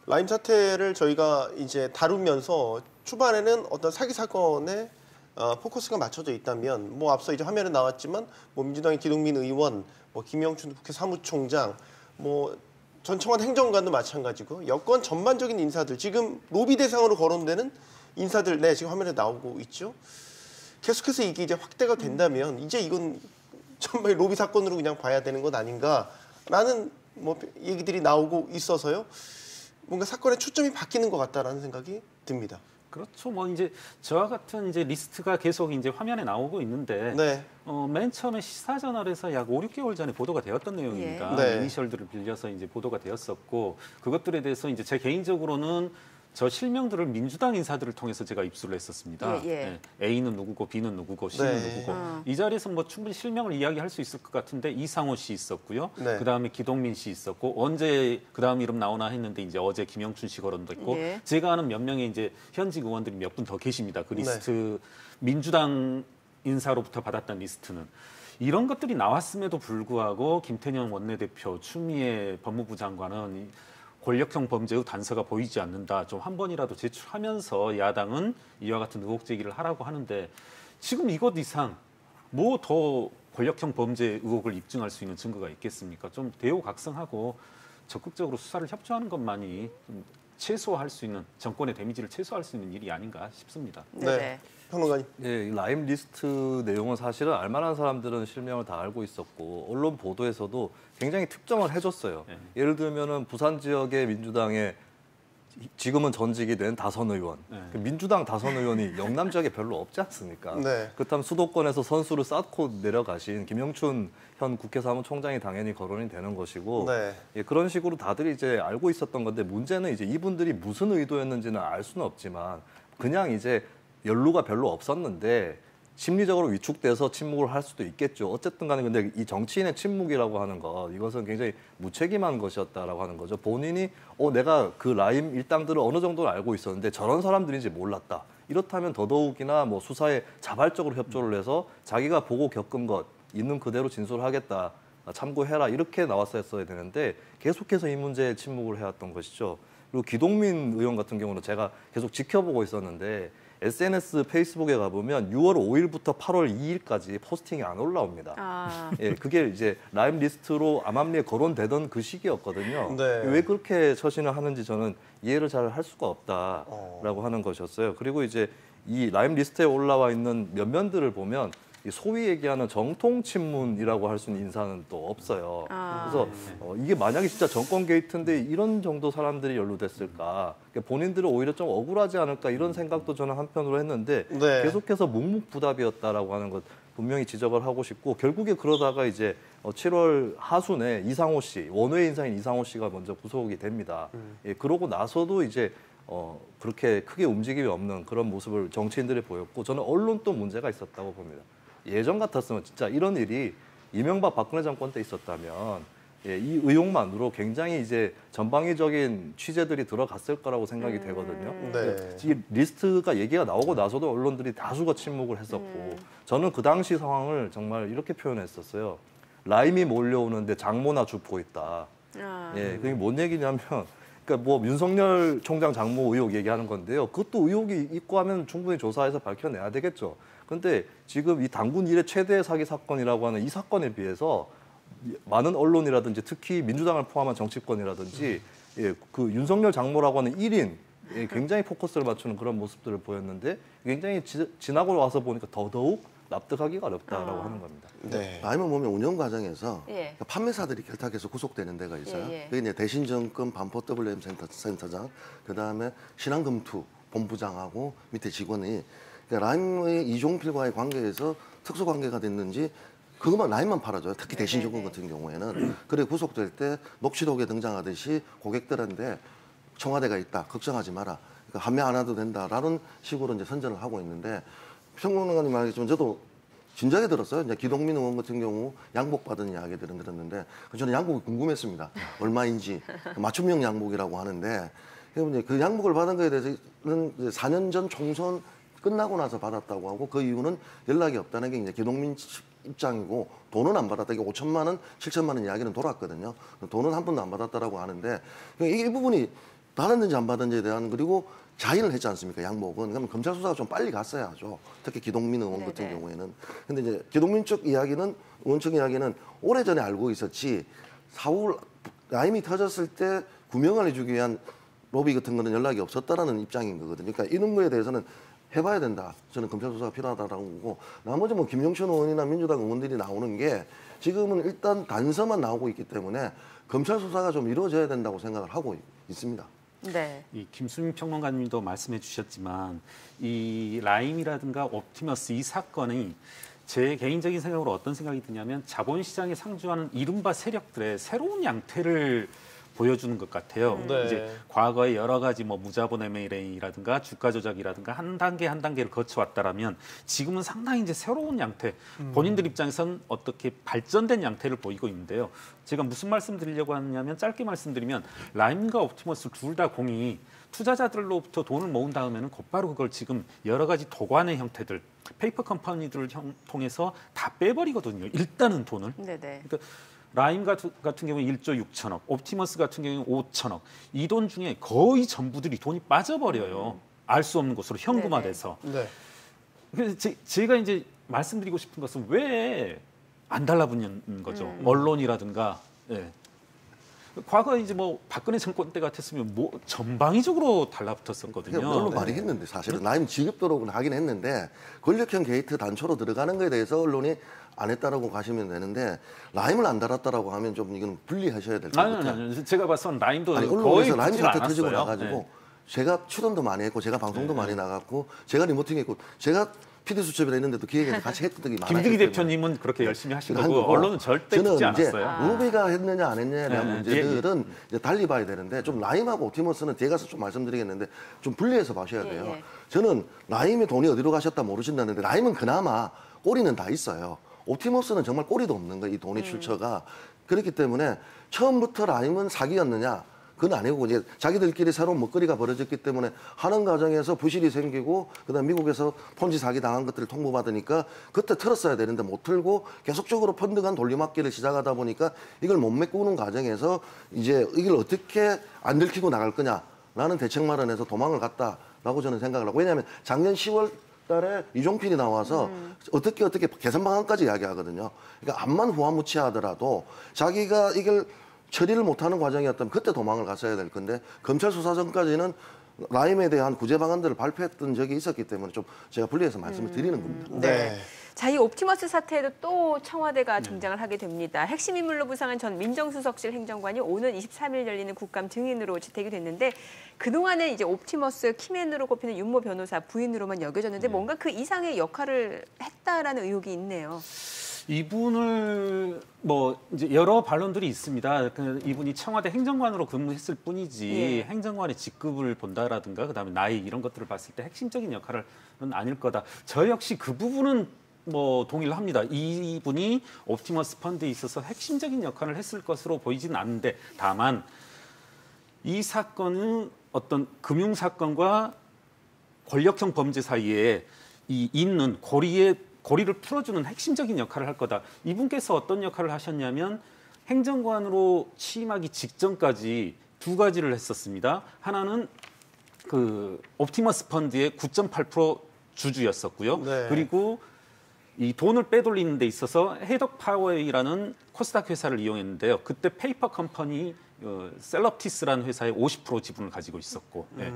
라임 사태를 저희가 이제 다루면서 초반에는 어떤 사기 사건에 포커스가 맞춰져 있다면, 뭐 앞서 이제 화면에 나왔지만 뭐 민주당의 기동민 의원, 뭐 김영춘 국회 사무총장, 뭐 전 청와대 행정관도 마찬가지고 여권 전반적인 인사들, 지금 로비 대상으로 거론되는 인사들, 네, 지금 화면에 나오고 있죠. 계속해서 이게 이제 확대가 된다면 이제 이건 정말 로비 사건으로 그냥 봐야 되는 것 아닌가라는 뭐 얘기들이 나오고 있어서요. 뭔가 사건의 초점이 바뀌는 것 같다라는 생각이 듭니다. 그렇죠. 뭐 이제 저와 같은 이제 리스트가 계속 이제 화면에 나오고 있는데 네. 맨 처음에 시사저널에서 약 5, 6개월 전에 보도가 되었던 내용입니다. 네. 이니셜들을 빌려서 이제 보도가 되었었고, 그것들에 대해서 이제 제 개인적으로는 저 실명들을 민주당 인사들을 통해서 제가 입수를 했었습니다. A는 누구고 B는 누구고 C는 네. 누구고. 이 자리에서 뭐 충분히 실명을 이야기할 수 있을 것 같은데 이상호 씨 있었고요. 네. 그다음에 기동민 씨 있었고, 언제 그다음 이름 나오나 했는데 이제 어제 김영춘 씨 거론도 있고, 제가 아는 몇 명의 이제 현직 의원들이 몇 분 더 계십니다. 그 리스트 민주당 인사로부터 받았던 리스트는. 이런 것들이 나왔음에도 불구하고 김태년 원내대표, 추미애 법무부 장관은 권력형 범죄의 단서가 보이지 않는다. 좀 한 번이라도 제출하면서 야당은 이와 같은 의혹 제기를 하라고 하는데, 지금 이것 이상 뭐 더 권력형 범죄 의혹을 입증할 수 있는 증거가 있겠습니까? 좀 대우각성하고 적극적으로 수사를 협조하는 것만이 좀 최소화할 수 있는, 정권의 데미지를 최소화할 수 있는 일이 아닌가 싶습니다. 네. 평론가님. 예, 이 라임 리스트 내용은 사실은 알만한 사람들은 실명을 다 알고 있었고 언론 보도에서도 굉장히 특정을 해줬어요. 예를 들면은 부산 지역의 민주당의 지금은 전직이 된 다선 의원, 민주당 다선 의원이 영남 지역에 별로 없지 않습니까? 네. 그렇다면 수도권에서 선수를 쌓고 내려가신 김영춘 현 국회 사무총장이 당연히 거론이 되는 것이고, 네. 예, 그런 식으로 다들 이제 알고 있었던 건데, 문제는 이제 이분들이 무슨 의도였는지는 알 수는 없지만 그냥 이제 연루가 별로 없었는데 심리적으로 위축돼서 침묵을 할 수도 있겠죠. 어쨌든 간에 근데 이 정치인의 침묵이라고 하는 것, 이것은 굉장히 무책임한 것이었다라고 하는 거죠. 본인이 내가 그 라임 일당들을 어느 정도는 알고 있었는데 저런 사람들인지 몰랐다. 이렇다면 더더욱이나 뭐 수사에 자발적으로 협조를 해서 자기가 보고 겪은 것 있는 그대로 진술하겠다. 참고해라. 이렇게 나왔었어야 되는데 계속해서 이 문제에 침묵을 해왔던 것이죠. 그리고 기동민 의원 같은 경우는 제가 계속 지켜보고 있었는데 SNS 페이스북에 가보면 6월 5일부터 8월 2일까지 포스팅이 안 올라옵니다. 예, 그게 이제 라임 리스트로 암암리에 거론되던 그 시기였거든요. 네. 왜 그렇게 처신을 하는지 저는 이해를 잘 할 수가 없다라고 하는 것이었어요. 그리고 이제 이 라임 리스트에 올라와 있는 면면들을 보면 소위 얘기하는 정통 친문이라고 할 수 있는 인사는 또 없어요. 그래서 이게 만약에 진짜 정권 게이트인데 이런 정도 사람들이 연루됐을까? 그러니까 본인들은 오히려 좀 억울하지 않을까 이런 생각도 저는 한편으로 했는데 네. 계속해서 묵묵부답이었다라고 하는 것 분명히 지적을 하고 싶고, 결국에 그러다가 이제 7월 하순에 이상호 씨, 원외 인사인 이상호 씨가 먼저 구속이 됩니다. 예, 그러고 나서도 이제 그렇게 크게 움직임이 없는 그런 모습을 정치인들이 보였고 저는 언론도 문제가 있었다고 봅니다. 예전 같았으면 진짜 이런 일이 이명박 박근혜 정권 때 있었다면 이 의혹만으로 굉장히 이제 전방위적인 취재들이 들어갔을 거라고 생각이 되거든요. 네. 이 리스트가 얘기가 나오고 나서도 언론들이 다수가 침묵을 했었고 저는 그 당시 상황을 정말 이렇게 표현했었어요. 라임이 몰려오는데 장모나 줍고 있다. 그게 뭔 얘기냐면 그러니까 뭐 윤석열 총장 장모 의혹 얘기하는 건데요. 그것도 의혹이 있고 하면 충분히 조사해서 밝혀내야 되겠죠. 근데 지금 이 당군 이래 최대 사기 사건이라고 하는 이 사건에 비해서 많은 언론이라든지 특히 민주당을 포함한 정치권이라든지 그 윤석열 장모라고 하는 1인 굉장히 포커스를 맞추는 그런 모습들을 보였는데 굉장히 지나고 와서 보니까 더더욱 납득하기가 어렵다라고 하는 겁니다. 네. 라임을 보면 운영 과정에서 판매사들이 결탁해서 구속되는 데가 있어요. 그게 이제 대신증권 반포 WM 센터장, 그 다음에 신한금투 본부장하고 밑에 직원이 그러니까 라임의 이종필과의 관계에서 특수 관계가 됐는지 그것만 라임만 팔아줘요. 특히 대신증권 같은 경우에는. 그래 구속될 때 녹취록에 등장하듯이 고객들한테 청와대가 있다. 걱정하지 마라. 그러니까 판매 안 해도 된다라는 식으로 이제 선전을 하고 있는데 평론가님 말했지만 저도 진작에 들었어요. 이제 기동민 의원 같은 경우 양복받은 이야기들은 들었는데 저는 양복이 궁금했습니다. 얼마인지 맞춤형 양복이라고 하는데 그 양복을 받은 거에 대해서는 4년 전 총선 끝나고 나서 받았다고 하고 그 이유는 연락이 없다는 게 이제 기동민 입장이고 돈은 안 받았다. 이게 5천만 원, 7천만 원 이야기는 돌았거든요. 돈은 한 번도 안 받았다라고 하는데 이 부분이 받았는지 안 받았는지에 대한 그리고 자인을 했지 않습니까? 양복은. 그러면 검찰 수사가 좀 빨리 갔어야죠. 특히 기동민 의원 같은 경우에는. 근데 이제 기동민 쪽 이야기는 의원 쪽 이야기는 오래전에 알고 있었지 사후 라임이 터졌을 때 구명을 해주기 위한 로비 같은 거는 연락이 없었다라는 입장인 거거든요. 그러니까 이런 거에 대해서는 해봐야 된다. 저는 검찰 수사가 필요하다라고 보고 나머지 뭐 김영춘 의원이나 민주당 의원들이 나오는 게 지금은 일단 단서만 나오고 있기 때문에 검찰 수사가 좀 이루어져야 된다고 생각을 하고 있습니다. 네. 이 김수민 평론가님도 말씀해 주셨지만 이 라임이라든가 옵티머스 이 사건이 제 개인적인 생각으로 어떤 생각이 드냐면 자본시장에 상주하는 이른바 세력들의 새로운 양태를 보여주는 것 같아요. 이제 과거에 여러 가지 뭐 무자본 M&A라든가 주가 조작이라든가 한 단계 한 단계를 거쳐왔다라면 지금은 상당히 이제 새로운 양태, 본인들 입장에서는 어떻게 발전된 양태를 보이고 있는데요. 제가 무슨 말씀 드리려고 하냐면 짧게 말씀드리면 라임과 옵티머스 둘 다 공이 투자자들로부터 돈을 모은 다음에는 곧바로 그걸 지금 여러 가지 도관의 형태들, 페이퍼 컴퍼니들을 통해서 다 빼버리거든요. 일단은 돈을. 그러니까 라임 같은 경우에 1조 6천억, 옵티머스 같은 경우에 5천억. 이 돈 중에 거의 전부들이 돈이 빠져버려요. 알 수 없는 곳으로 현금화돼서. 그래서 제가 이제 말씀드리고 싶은 것은 왜 안 달라붙는 거죠. 언론이라든가. 과거에 이제 뭐 박근혜 정권 때 같았으면 뭐 전방위적으로 달라붙었었거든요. 물론 많이 했는데 사실은 라임 지급도록은 하긴 했는데 권력형 게이트 단초로 들어가는 거에 대해서 언론이 안 했다라고 가시면 되는데 라임을 안 달았다라고 하면 좀 이건 분리하셔야 될 것 같아요. 아니, 제가 봐서는 라임도 언론에서 거의 라임 붙지 사태 터지고 않았어요. 나가지고 제가 출연도 많이 했고 제가 방송도 많이 나갔고 제가 리모팅했고 제가 PD 수첩이라 했는데도 기획에서 같이 했던 적이 많아요. 김득희 대표님은 그렇게 열심히 하신 거고 언론은 절대 붙지 않았어요. 저는 이제 우비가 했느냐 안 했느냐에 대한 문제들은 이제 달리 봐야 되는데 좀 라임하고 옵티머스는 뒤에 가서 좀 말씀드리겠는데 좀 분리해서 봐셔야 돼요. 저는 라임의 돈이 어디로 가셨다 모르신다는데 라임은 그나마 꼬리는 다 있어요. 옵티머스는 정말 꼬리도 없는 거예요. 이 돈의 출처가. 그렇기 때문에 처음부터 라임은 사기였느냐. 그건 아니고 이제 자기들끼리 새로운 먹거리가 벌어졌기 때문에 하는 과정에서 부실이 생기고 그다음 미국에서 폰지 사기 당한 것들을 통보받으니까 그때 틀었어야 되는데 못 틀고 계속적으로 펀드 간 돌려막기를 시작하다 보니까 이걸 못 메꾸는 과정에서 이제 이걸 어떻게 안 들키고 나갈 거냐라는 대책 마련해서 도망을 갔다라고 저는 생각을 하고 왜냐하면 작년 10월 달에 이종필이 나와서 어떻게 개선 방안까지 이야기하거든요. 그러니까 암만 후화무치하더라도 자기가 이걸 처리를 못하는 과정이었다면 그때 도망을 갔어야 될 건데 검찰 수사 전까지는 라임에 대한 구제 방안들을 발표했던 적이 있었기 때문에 좀 제가 분리해서 말씀을 드리는 겁니다. 자, 이 옵티머스 사태에도 또 청와대가 등장을 하게 됩니다. 핵심 인물로 부상한 전 민정수석실 행정관이 오는 23일 열리는 국감 증인으로 채택이 됐는데 그동안에 이제 옵티머스 키맨으로 꼽히는 윤모 변호사 부인으로만 여겨졌는데 뭔가 그 이상의 역할을 했다라는 의혹이 있네요. 이분을 뭐 이제 여러 반론들이 있습니다. 이분이 청와대 행정관으로 근무했을 뿐이지 예. 행정관의 직급을 본다라든가 그다음에 나이 이런 것들을 봤을 때 핵심적인 역할은 아닐 거다. 저 역시 그 부분은 뭐 동의를 합니다. 이분이 옵티머스 펀드에 있어서 핵심적인 역할을 했을 것으로 보이지는 않는데 다만 이 사건은 어떤 금융 사건과 권력형 범죄 사이에 있는 고리를 풀어주는 핵심적인 역할을 할 거다. 이분께서 어떤 역할을 하셨냐면 행정관으로 취임하기 직전까지 두 가지를 했었습니다. 하나는 그 옵티머스 펀드의 9.8% 주주였었고요. 네. 그리고 이 돈을 빼돌리는 데 있어서 헤덕 파워웨이라는 코스닥 회사를 이용했는데요. 그때 페이퍼 컴퍼니 셀럽티스라는 회사의 50% 지분을 가지고 있었고, 예.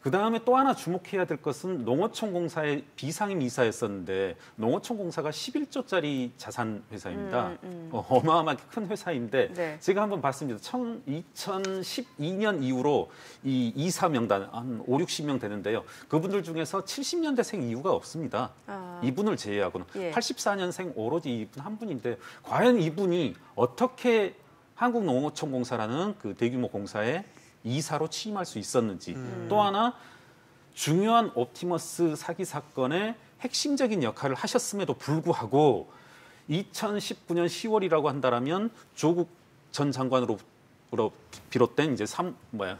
그 다음에 또 하나 주목해야 될 것은 농어촌공사의 비상임 이사였었는데 농어촌공사가 11조짜리 자산 회사입니다. 어마어마하게 큰 회사인데 네. 제가 한번 봤습니다. 2012년 이후로 이 이사 명단 한 5, 60명 되는데요. 그분들 중에서 70년대생 이유가 없습니다. 이분을 제외하고는 예. 84년생 오로지 이분 한 분인데 과연 이분이 어떻게 한국농어촌공사라는 그 대규모 공사에 이사로 취임할 수 있었는지 또 하나 중요한 옵티머스 사기 사건의 핵심적인 역할을 하셨음에도 불구하고 2019년 10월이라고 한다라면 조국 전 장관으로 비롯된 이제 사모펀드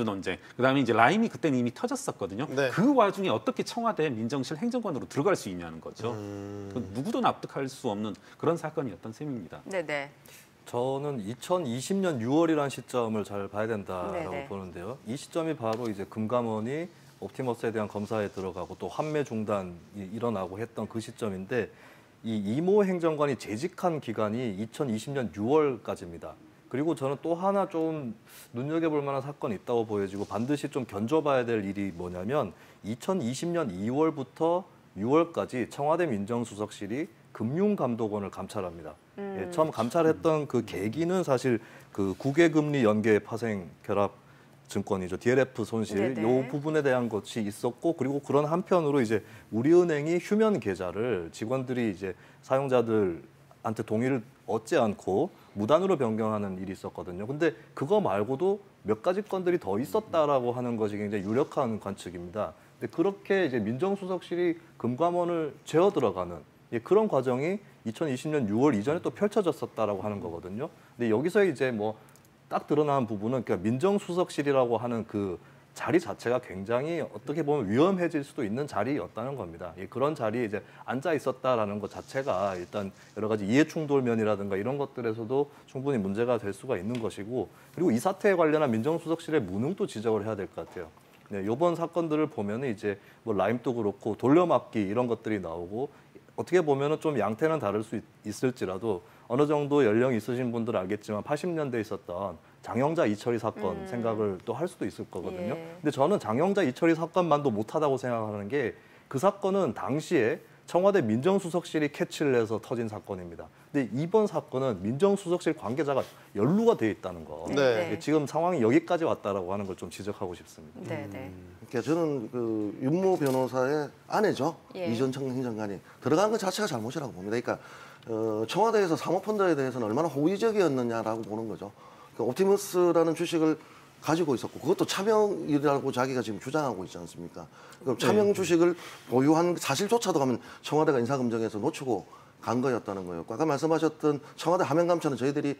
논쟁, 그다음에 이제 라임이 그때는 이미 터졌었거든요. 네. 그 와중에 어떻게 청와대 민정실 행정관으로 들어갈 수 있냐는 거죠. 누구도 납득할 수 없는 그런 사건이었던 셈입니다. 네네. 저는 2020년 6월이라는 시점을 잘 봐야 된다라고 네네. 보는데요. 이 시점이 바로 이제 금감원이 옵티머스에 대한 검사에 들어가고 또 환매 중단이 일어나고 했던 그 시점인데 이 이모 행정관이 재직한 기간이 2020년 6월까지입니다. 그리고 저는 또 하나 좀 눈여겨볼 만한 사건이 있다고 보여지고 반드시 좀 견줘봐야 될 일이 뭐냐면 2020년 2월부터 6월까지 청와대 민정수석실이 금융감독원을 감찰합니다. 예, 처음 감찰했던 그 계기는 사실 그 국외금리 연계 파생 결합 증권이죠. DLF 손실 네네. 요 부분에 대한 것이 있었고 그리고 그런 한편으로 이제 우리은행이 휴면 계좌를 직원들이 이제 사용자들한테 동의를 얻지 않고 무단으로 변경하는 일이 있었거든요. 근데 그거 말고도 몇 가지 건들이 더 있었다라고 하는 것이 굉장히 유력한 관측입니다. 근데 그렇게 이제 민정수석실이 금감원을 재어 들어가는 그런 과정이 2020년 6월 이전에 또 펼쳐졌었다라고 하는 거거든요. 근데 여기서 이제 뭐 딱 드러난 부분은 그러니까 민정수석실이라고 하는 그 자리 자체가 굉장히 어떻게 보면 위험해질 수도 있는 자리였다는 겁니다. 그런 자리에 이제 앉아 있었다라는 것 자체가 일단 여러 가지 이해충돌면이라든가 이런 것들에서도 충분히 문제가 될 수가 있는 것이고 그리고 이 사태에 관련한 민정수석실의 무능도 지적을 해야 될 것 같아요. 네, 이번 사건들을 보면 이제 뭐 라임도 그렇고 돌려막기 이런 것들이 나오고 어떻게 보면은 좀 양태는 다를 수 있을지라도 어느 정도 연령이 있으신 분들은 알겠지만 80년대에 있었던 장영자 이철희 사건 생각을 또 할 수도 있을 거거든요. 예. 근데 저는 장영자 이철희 사건만도 못하다고 생각하는 게 그 사건은 당시에 청와대 민정수석실이 캐치를 해서 터진 사건입니다. 근데 이번 사건은 민정수석실 관계자가 연루가 돼 있다는 거. 네. 지금 상황이 여기까지 왔다라고 하는 걸 좀 지적하고 싶습니다. 네네. 그러니까 저는 그 윤모 변호사의 아내죠. 예. 이전청 행정관이 들어간 것 자체가 잘못이라고 봅니다. 그러니까 청와대에서 사모펀드에 대해서는 얼마나 호의적이었느냐라고 보는 거죠. 그러니까 옵티머스라는 주식을 가지고 있었고 그것도 차명이라고 자기가 지금 주장하고 있지 않습니까? 그럼 차명 주식을 보유한 사실조차도 가면 청와대가 인사검증에서 놓치고 간 거였다는 거였고 아까 말씀하셨던 청와대 하명감찰은 저희들이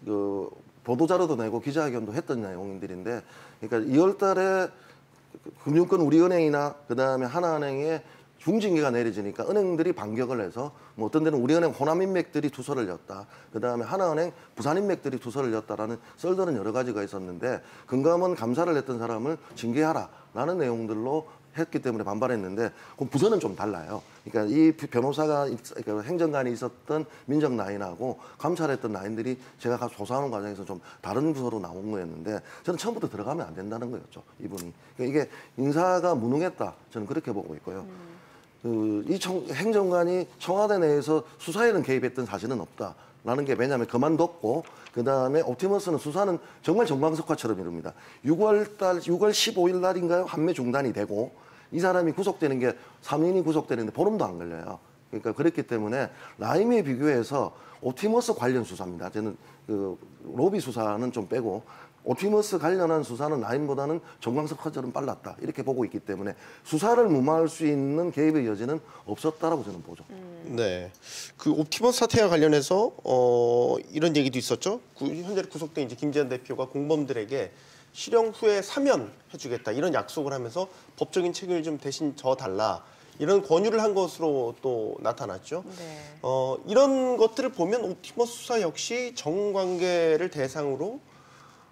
그 보도자료도 내고 기자회견도 했던 내용들인데 그러니까 2월 달에 금융권 우리은행이나 그다음에 하나은행에 중징계가 내려지니까 은행들이 반격을 해서 뭐 어떤 데는 우리은행 호남인맥들이 투서를 냈다. 그다음에 하나은행 부산인맥들이 투서를 냈다라는 썰들은 여러 가지가 있었는데 금감원 감사를 했던 사람을 징계하라라는 내용들로 했기 때문에 반발했는데 그 부서는 좀 달라요. 그러니까 이 변호사가 그러니까 행정관이 있었던 민정 라인하고 감찰했던 라인들이 제가 조사하는 과정에서 좀 다른 부서로 나온 거였는데 저는 처음부터 들어가면 안 된다는 거였죠. 이분이. 그러니까 이게 인사가 무능했다. 저는 그렇게 보고 있고요. 이 행정관이 청와대 내에서 수사에는 개입했던 사실은 없다라는 게 왜냐하면 그만뒀고 그다음에 옵티머스는 수사는 정말 정광석화처럼 이룹니다. 6월 15일 날인가요? 환매 중단이 되고 이 사람이 구속되는 게 3인이 구속되는데 보름도 안 걸려요. 그러니까 그렇기 때문에 라임에 비교해서 옵티머스 관련 수사입니다. 저는 그 로비 수사는 좀 빼고 옵티머스 관련한 수사는 라임보다는 정광석 허절은 빨랐다 이렇게 보고 있기 때문에 수사를 무마할 수 있는 개입의 여지는 없었다라고 저는 보죠. 네, 그 옵티머스 사태와 관련해서 이런 얘기도 있었죠. 현재 구속된 이제 김재현 대표가 공범들에게 실형 후에 사면해주겠다 이런 약속을 하면서 법적인 책임을 좀 대신 져달라. 이런 권유를 한 것으로 또 나타났죠. 네. 이런 것들을 보면 옵티머스 수사 역시 정관계를 대상으로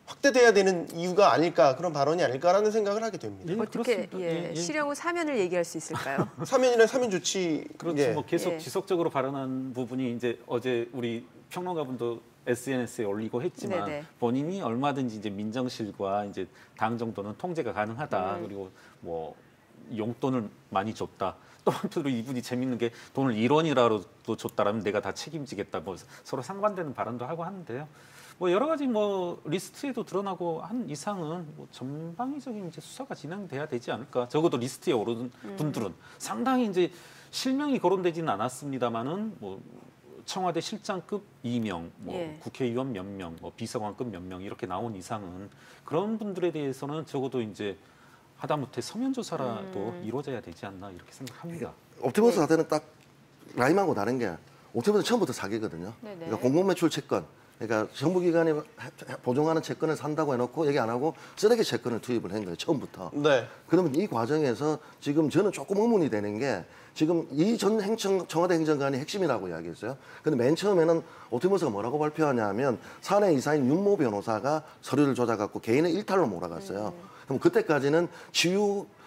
확대돼야 되는 이유가 아닐까, 그런 발언이 아닐까라는 생각을 하게 됩니다. 어떻게 그렇습니다. 실형 후 사면을 얘기할 수 있을까요? 사면이나 사면 조치. 그렇죠. 뭐 계속 예. 지속적으로 발언한 부분이 이제 어제 우리 평론가분도 SNS에 올리고 했지만 네네. 본인이 얼마든지 이제 민정실과 이제 당 정도는 통제가 가능하다. 그리고 뭐 용돈을 많이 줬다. 또 한편으로 이분이 재밌는 게 돈을 1원이라도 줬다라면 내가 다 책임지겠다. 뭐 서로 상반되는 발언도 하고 하는데요. 뭐 여러 가지 뭐 리스트에도 드러나고 한 이상은 뭐 전방위적인 이제 수사가 진행돼야 되지 않을까. 적어도 리스트에 오르는 분들은 상당히 이제 실명이 거론되지는 않았습니다만은 뭐 청와대 실장급 2명, 뭐 예. 국회의원 몇 명, 뭐 비서관급 몇 명 이렇게 나온 이상은 그런 분들에 대해서는 적어도 이제 하다못해 서면 조사라도 이루어져야 되지 않나 이렇게 생각합니다. 옵티머스 사태는 딱 라임하고 다른 게 옵티머스 처음부터 사기거든요. 네네. 그러니까 공공매출 채권, 그러니까 정부기관이 보증하는 채권을 산다고 해놓고 얘기 안 하고 쓰레기 채권을 투입을 한 거예요. 처음부터. 네. 그러면 이 과정에서 지금 저는 조금 의문이 되는 게 지금 이 전 청와대 행정관이 핵심이라고 이야기했어요. 근데 맨 처음에는 옵티머스가 뭐라고 발표하냐면 사내 이사인 윤모 변호사가 서류를 조작하고 개인의 일탈로 몰아갔어요. 그럼 그때까지는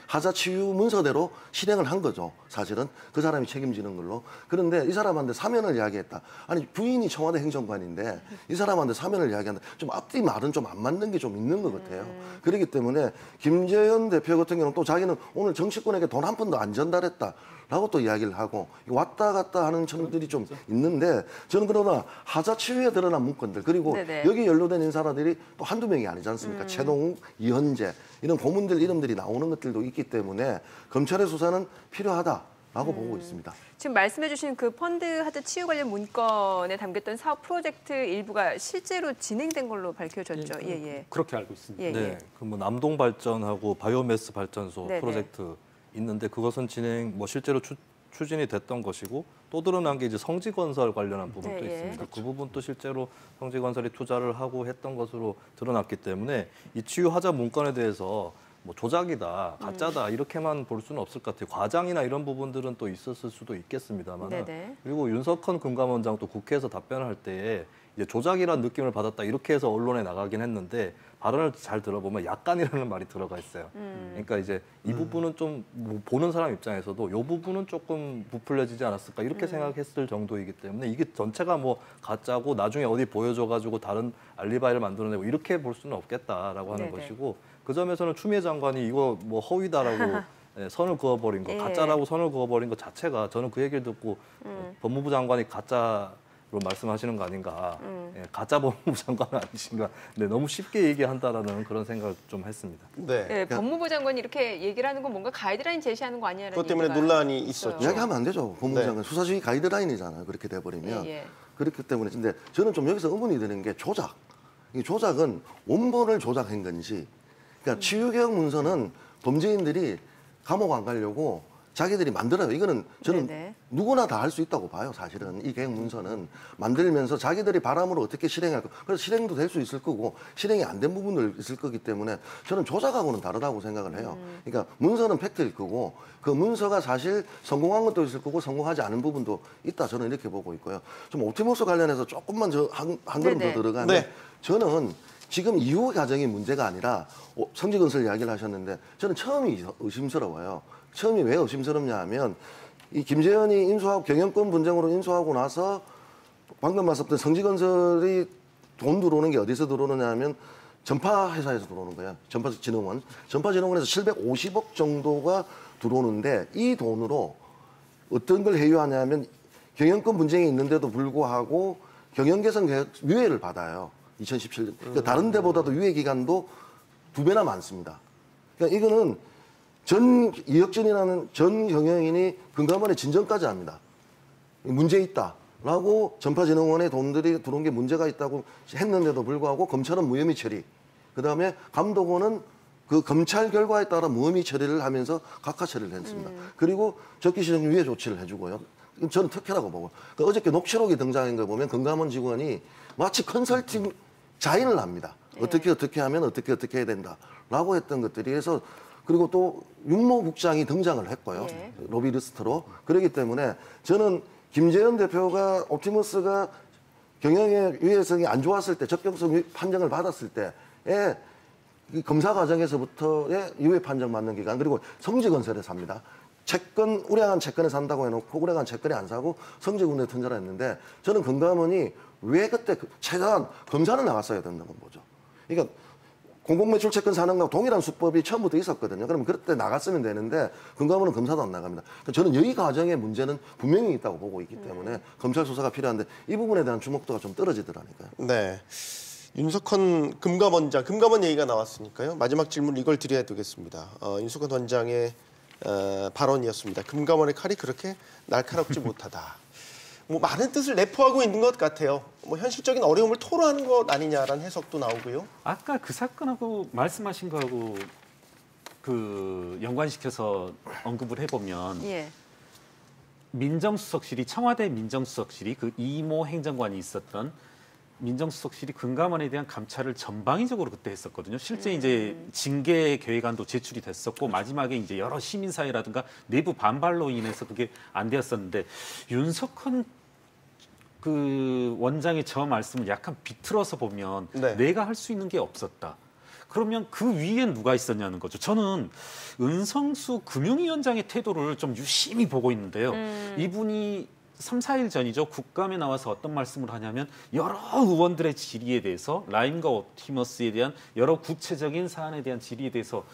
하자 치유 문서대로 실행을 한 거죠. 사실은 그 사람이 책임지는 걸로. 그런데 이 사람한테 사면을 이야기했다. 아니 부인이 청와대 행정관인데 이 사람한테 사면을 이야기한다. 좀 앞뒤 말은 좀 안 맞는 게 좀 있는 것 같아요. 그렇기 때문에 김재현 대표 같은 경우는 또 자기는 오늘 정치권에게 돈 한 푼도 안 전달했다. 라고 또 이야기를 하고 왔다 갔다 하는 청들이 좀 있는데 저는 그러나 하자 치유에 드러난 문건들 그리고 네네. 여기 연루된 인사들이 또 한두 명이 아니지 않습니까? 최동욱, 이현재 이런 고문들 이름들이 나오는 것들도 있기 때문에 검찰의 수사는 필요하다라고 보고 있습니다. 지금 말씀해주신 그 펀드 하자 치유 관련 문건에 담겼던 사업 프로젝트 일부가 실제로 진행된 걸로 밝혀졌죠. 예. 그렇게 알고 있습니다. 예. 네, 그 뭐 남동 발전하고 바이오매스 발전소 네네. 프로젝트 있는데 그것은 뭐 실제로 추진이 됐던 것이고 또 드러난 게 이제 성지건설 관련한 부분도 네, 예. 있습니다. 그 부분도 실제로 성지건설이 투자를 하고 했던 것으로 드러났기 때문에 이 치유하자 문건에 대해서 뭐 조작이다, 가짜다 이렇게만 볼 수는 없을 것 같아요. 과장이나 이런 부분들은 또 있었을 수도 있겠습니다만. 네네. 그리고 윤석헌 금감원장 또 국회에서 답변을 할 때에 이제 조작이라는 느낌을 받았다 이렇게 해서 언론에 나가긴 했는데 발언을 잘 들어보면 약간이라는 말이 들어가 있어요. 그러니까 이제 이 부분은 좀뭐 보는 사람 입장에서도 이 부분은 조금 부풀려지지 않았을까 이렇게 생각했을 정도이기 때문에 이게 전체가 뭐 가짜고 나중에 어디 보여줘가지고 다른 알리바이를 만들어내고 이렇게 볼 수는 없겠다라고 하는 네네. 것이고 그 점에서는 추미애 장관이 이거 뭐 허위다라고 선을 그어버린 거, 예. 가짜라고 선을 그어버린 것 자체가 저는 그 얘기를 듣고 법무부 장관이 가짜로 말씀하시는 거 아닌가, 가짜 법무부 장관은 아니신가, 네, 너무 쉽게 얘기한다라는 그런 생각을 좀 했습니다. 네. 예, 법무부 장관이 이렇게 얘기를 하는 건 뭔가 가이드라인 제시하는 거 아니냐는 그것 때문에 얘기가 논란이 있어요. 있었죠. 이야기하면 안 되죠. 법무부 네. 장관 수사주의 가이드라인이잖아요. 그렇게 돼버리면. 예. 그렇기 때문에 근데 저는 좀 여기서 의문이 드는 게 조작. 이 조작은 원본을 조작한 건지. 그러니까 치유개혁 문서는 범죄인들이 감옥 안 가려고 자기들이 만들어요. 이거는 저는 네네. 누구나 다 할 수 있다고 봐요. 사실은 이 계획 문서는 만들면서 자기들이 바람으로 어떻게 실행할 거. 그래서 실행도 될 수 있을 거고 실행이 안 된 부분도 있을 거기 때문에 저는 조작하고는 다르다고 생각을 해요. 그러니까 문서는 팩트일 거고 그 문서가 사실 성공한 것도 있을 거고 성공하지 않은 부분도 있다. 저는 이렇게 보고 있고요. 좀 옵티머스 관련해서 조금만 한 걸음 네네. 더 들어가면 네. 저는 지금 이후 과정이 문제가 아니라 성지건설 이야기를 하셨는데 저는 처음이 의심스러워요. 처음이 왜 의심스럽냐 하면 이 김재현이 인수하고 경영권 분쟁으로 인수하고 나서 방금 말씀드린 성지건설이 돈 들어오는 게 어디서 들어오느냐 하면 전파 회사에서 들어오는 거예요. 전파진흥원. 전파진흥원에서 750억 정도가 들어오는데 이 돈으로 어떤 걸 해유하냐 하면 경영권 분쟁이 있는데도 불구하고 경영개선 계획 유예를 받아요. 2017년. 그러니까 다른 데보다도 유예 기간도 2배나 많습니다. 그러니까 이거는 전 이혁진이라는 전 경영인이 금감원에 진정까지 합니다. 문제 있다라고 전파진흥원에 돈들이 들어온 게 문제가 있다고 했는데도 불구하고 검찰은 무혐의 처리, 그다음에 감독원은 그 검찰 결과에 따라 무혐의 처리를 하면서 각하 처리를 했습니다. 그리고 적기시정 유예 조치를 해주고요. 저는 특혜라고 보고. 어저께 녹취록이 등장한 거 보면 금감원 직원이 마치 컨설팅 자인을 합니다. 어떻게 하면 어떻게 해야 된다라고 했던 것들이. 그래서 그리고 또 윤모 국장이 등장을 했고요. 로비리스트로. 그렇기 때문에 저는 김재현 대표가 옵티머스가 경영의 유해성이 안 좋았을 때, 적격성 판정을 받았을 때에 이 검사 과정에서부터의 유해 판정 받는 기간, 그리고 성지건설에서 삽니다. 채권, 우량한 채권에 산다고 해놓고 우량한 채권에 안 사고 성지군에 턴자라 했는데, 저는 금감원이 왜 그때 최소한 검사는 나갔어야 된다고 보죠. 그러니까 공공매출 채권 사는 거하고 동일한 수법이 처음부터 있었거든요. 그러면 그때 나갔으면 되는데 금감원은 검사도 안 나갑니다. 저는 여기 과정의 문제는 분명히 있다고 보고 있기 때문에 검찰 수사가 필요한데 이 부분에 대한 주목도가 좀 떨어지더라니까요. 네. 윤석헌 금감원장, 금감원 얘기가 나왔으니까요. 마지막 질문 이걸 드려야 되겠습니다. 윤석헌 원장의 발언이었습니다. 금감원의 칼이 그렇게 날카롭지 못하다. 뭐 많은 뜻을 내포하고 있는 것 같아요. 뭐 현실적인 어려움을 토로하는 것 아니냐라는 해석도 나오고요. 아까 그 사건하고 말씀하신 거하고 그 연관시켜서 언급을 해보면 민정수석실이, 청와대 민정수석실이 그 이모 행정관이 있었던 민정수석실이 금감원에 대한 감찰을 전방위적으로 그때 했었거든요. 실제 이제 징계 계획안도 제출이 됐었고 마지막에 이제 여러 시민사회라든가 내부 반발로 인해서 그게 안 되었었는데, 윤석헌 그 원장의 저 말씀을 약간 비틀어서 보면 내가 할 수 있는 게 없었다. 그러면 그 위에 누가 있었냐는 거죠. 저는 은성수 금융위원장의 태도를 좀 유심히 보고 있는데요. 이분이 3, 4일 전이죠. 국감에 나와서 어떤 말씀을 하냐면 여러 의원들의 질의에 대해서, 라임과 옵티머스에 대한 여러 구체적인 사안에 대한 질의에 대해서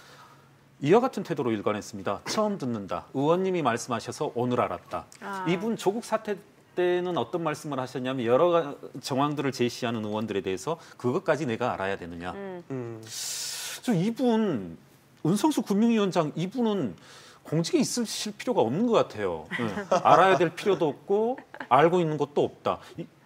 이와 같은 태도로 일관했습니다. 처음 듣는다. 의원님이 말씀하셔서 오늘 알았다. 이분 조국 사태 때는 어떤 말씀을 하셨냐면 여러 정황들을 제시하는 의원들에 대해서 그것까지 내가 알아야 되느냐. 이분, 은성수 금융위원장, 이분은 공직에 있으실 필요가 없는 것 같아요. 알아야 될 필요도 없고 알고 있는 것도 없다.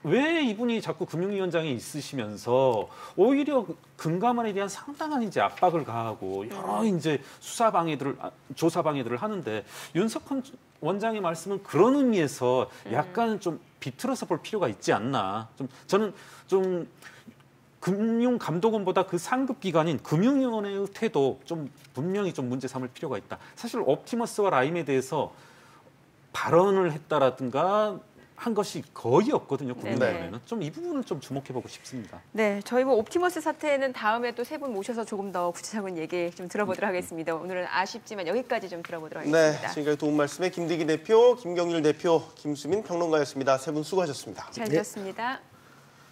왜 이분이 자꾸 금융위원장에 있으시면서 오히려 금감원에 대한 상당한 이제 압박을 가하고 여러 이제 수사 방해들을, 조사 방해들을 하는데, 윤석헌 원장의 말씀은 그런 의미에서 약간 좀 비틀어서 볼 필요가 있지 않나. 저는 좀 금융감독원보다 그 상급 기관인 금융위원회의 태도 좀 분명히 좀 문제 삼을 필요가 있다. 사실 옵티머스와 라임에 대해서 발언을 했다라든가 한 것이 거의 없거든요. 금융위원회는. 좀 이 부분을 좀 주목해보고 싶습니다. 네, 저희 뭐 옵티머스 사태는 다음에 또 세 분 모셔서 조금 더 구체적인 얘기 좀 들어보도록 하겠습니다. 오늘은 아쉽지만 여기까지 좀 들어보도록 하겠습니다. 네, 지금까지 도움 말씀에 김대기 대표, 김경률 대표, 김수민 평론가였습니다. 세 분 수고하셨습니다. 잘 들었습니다.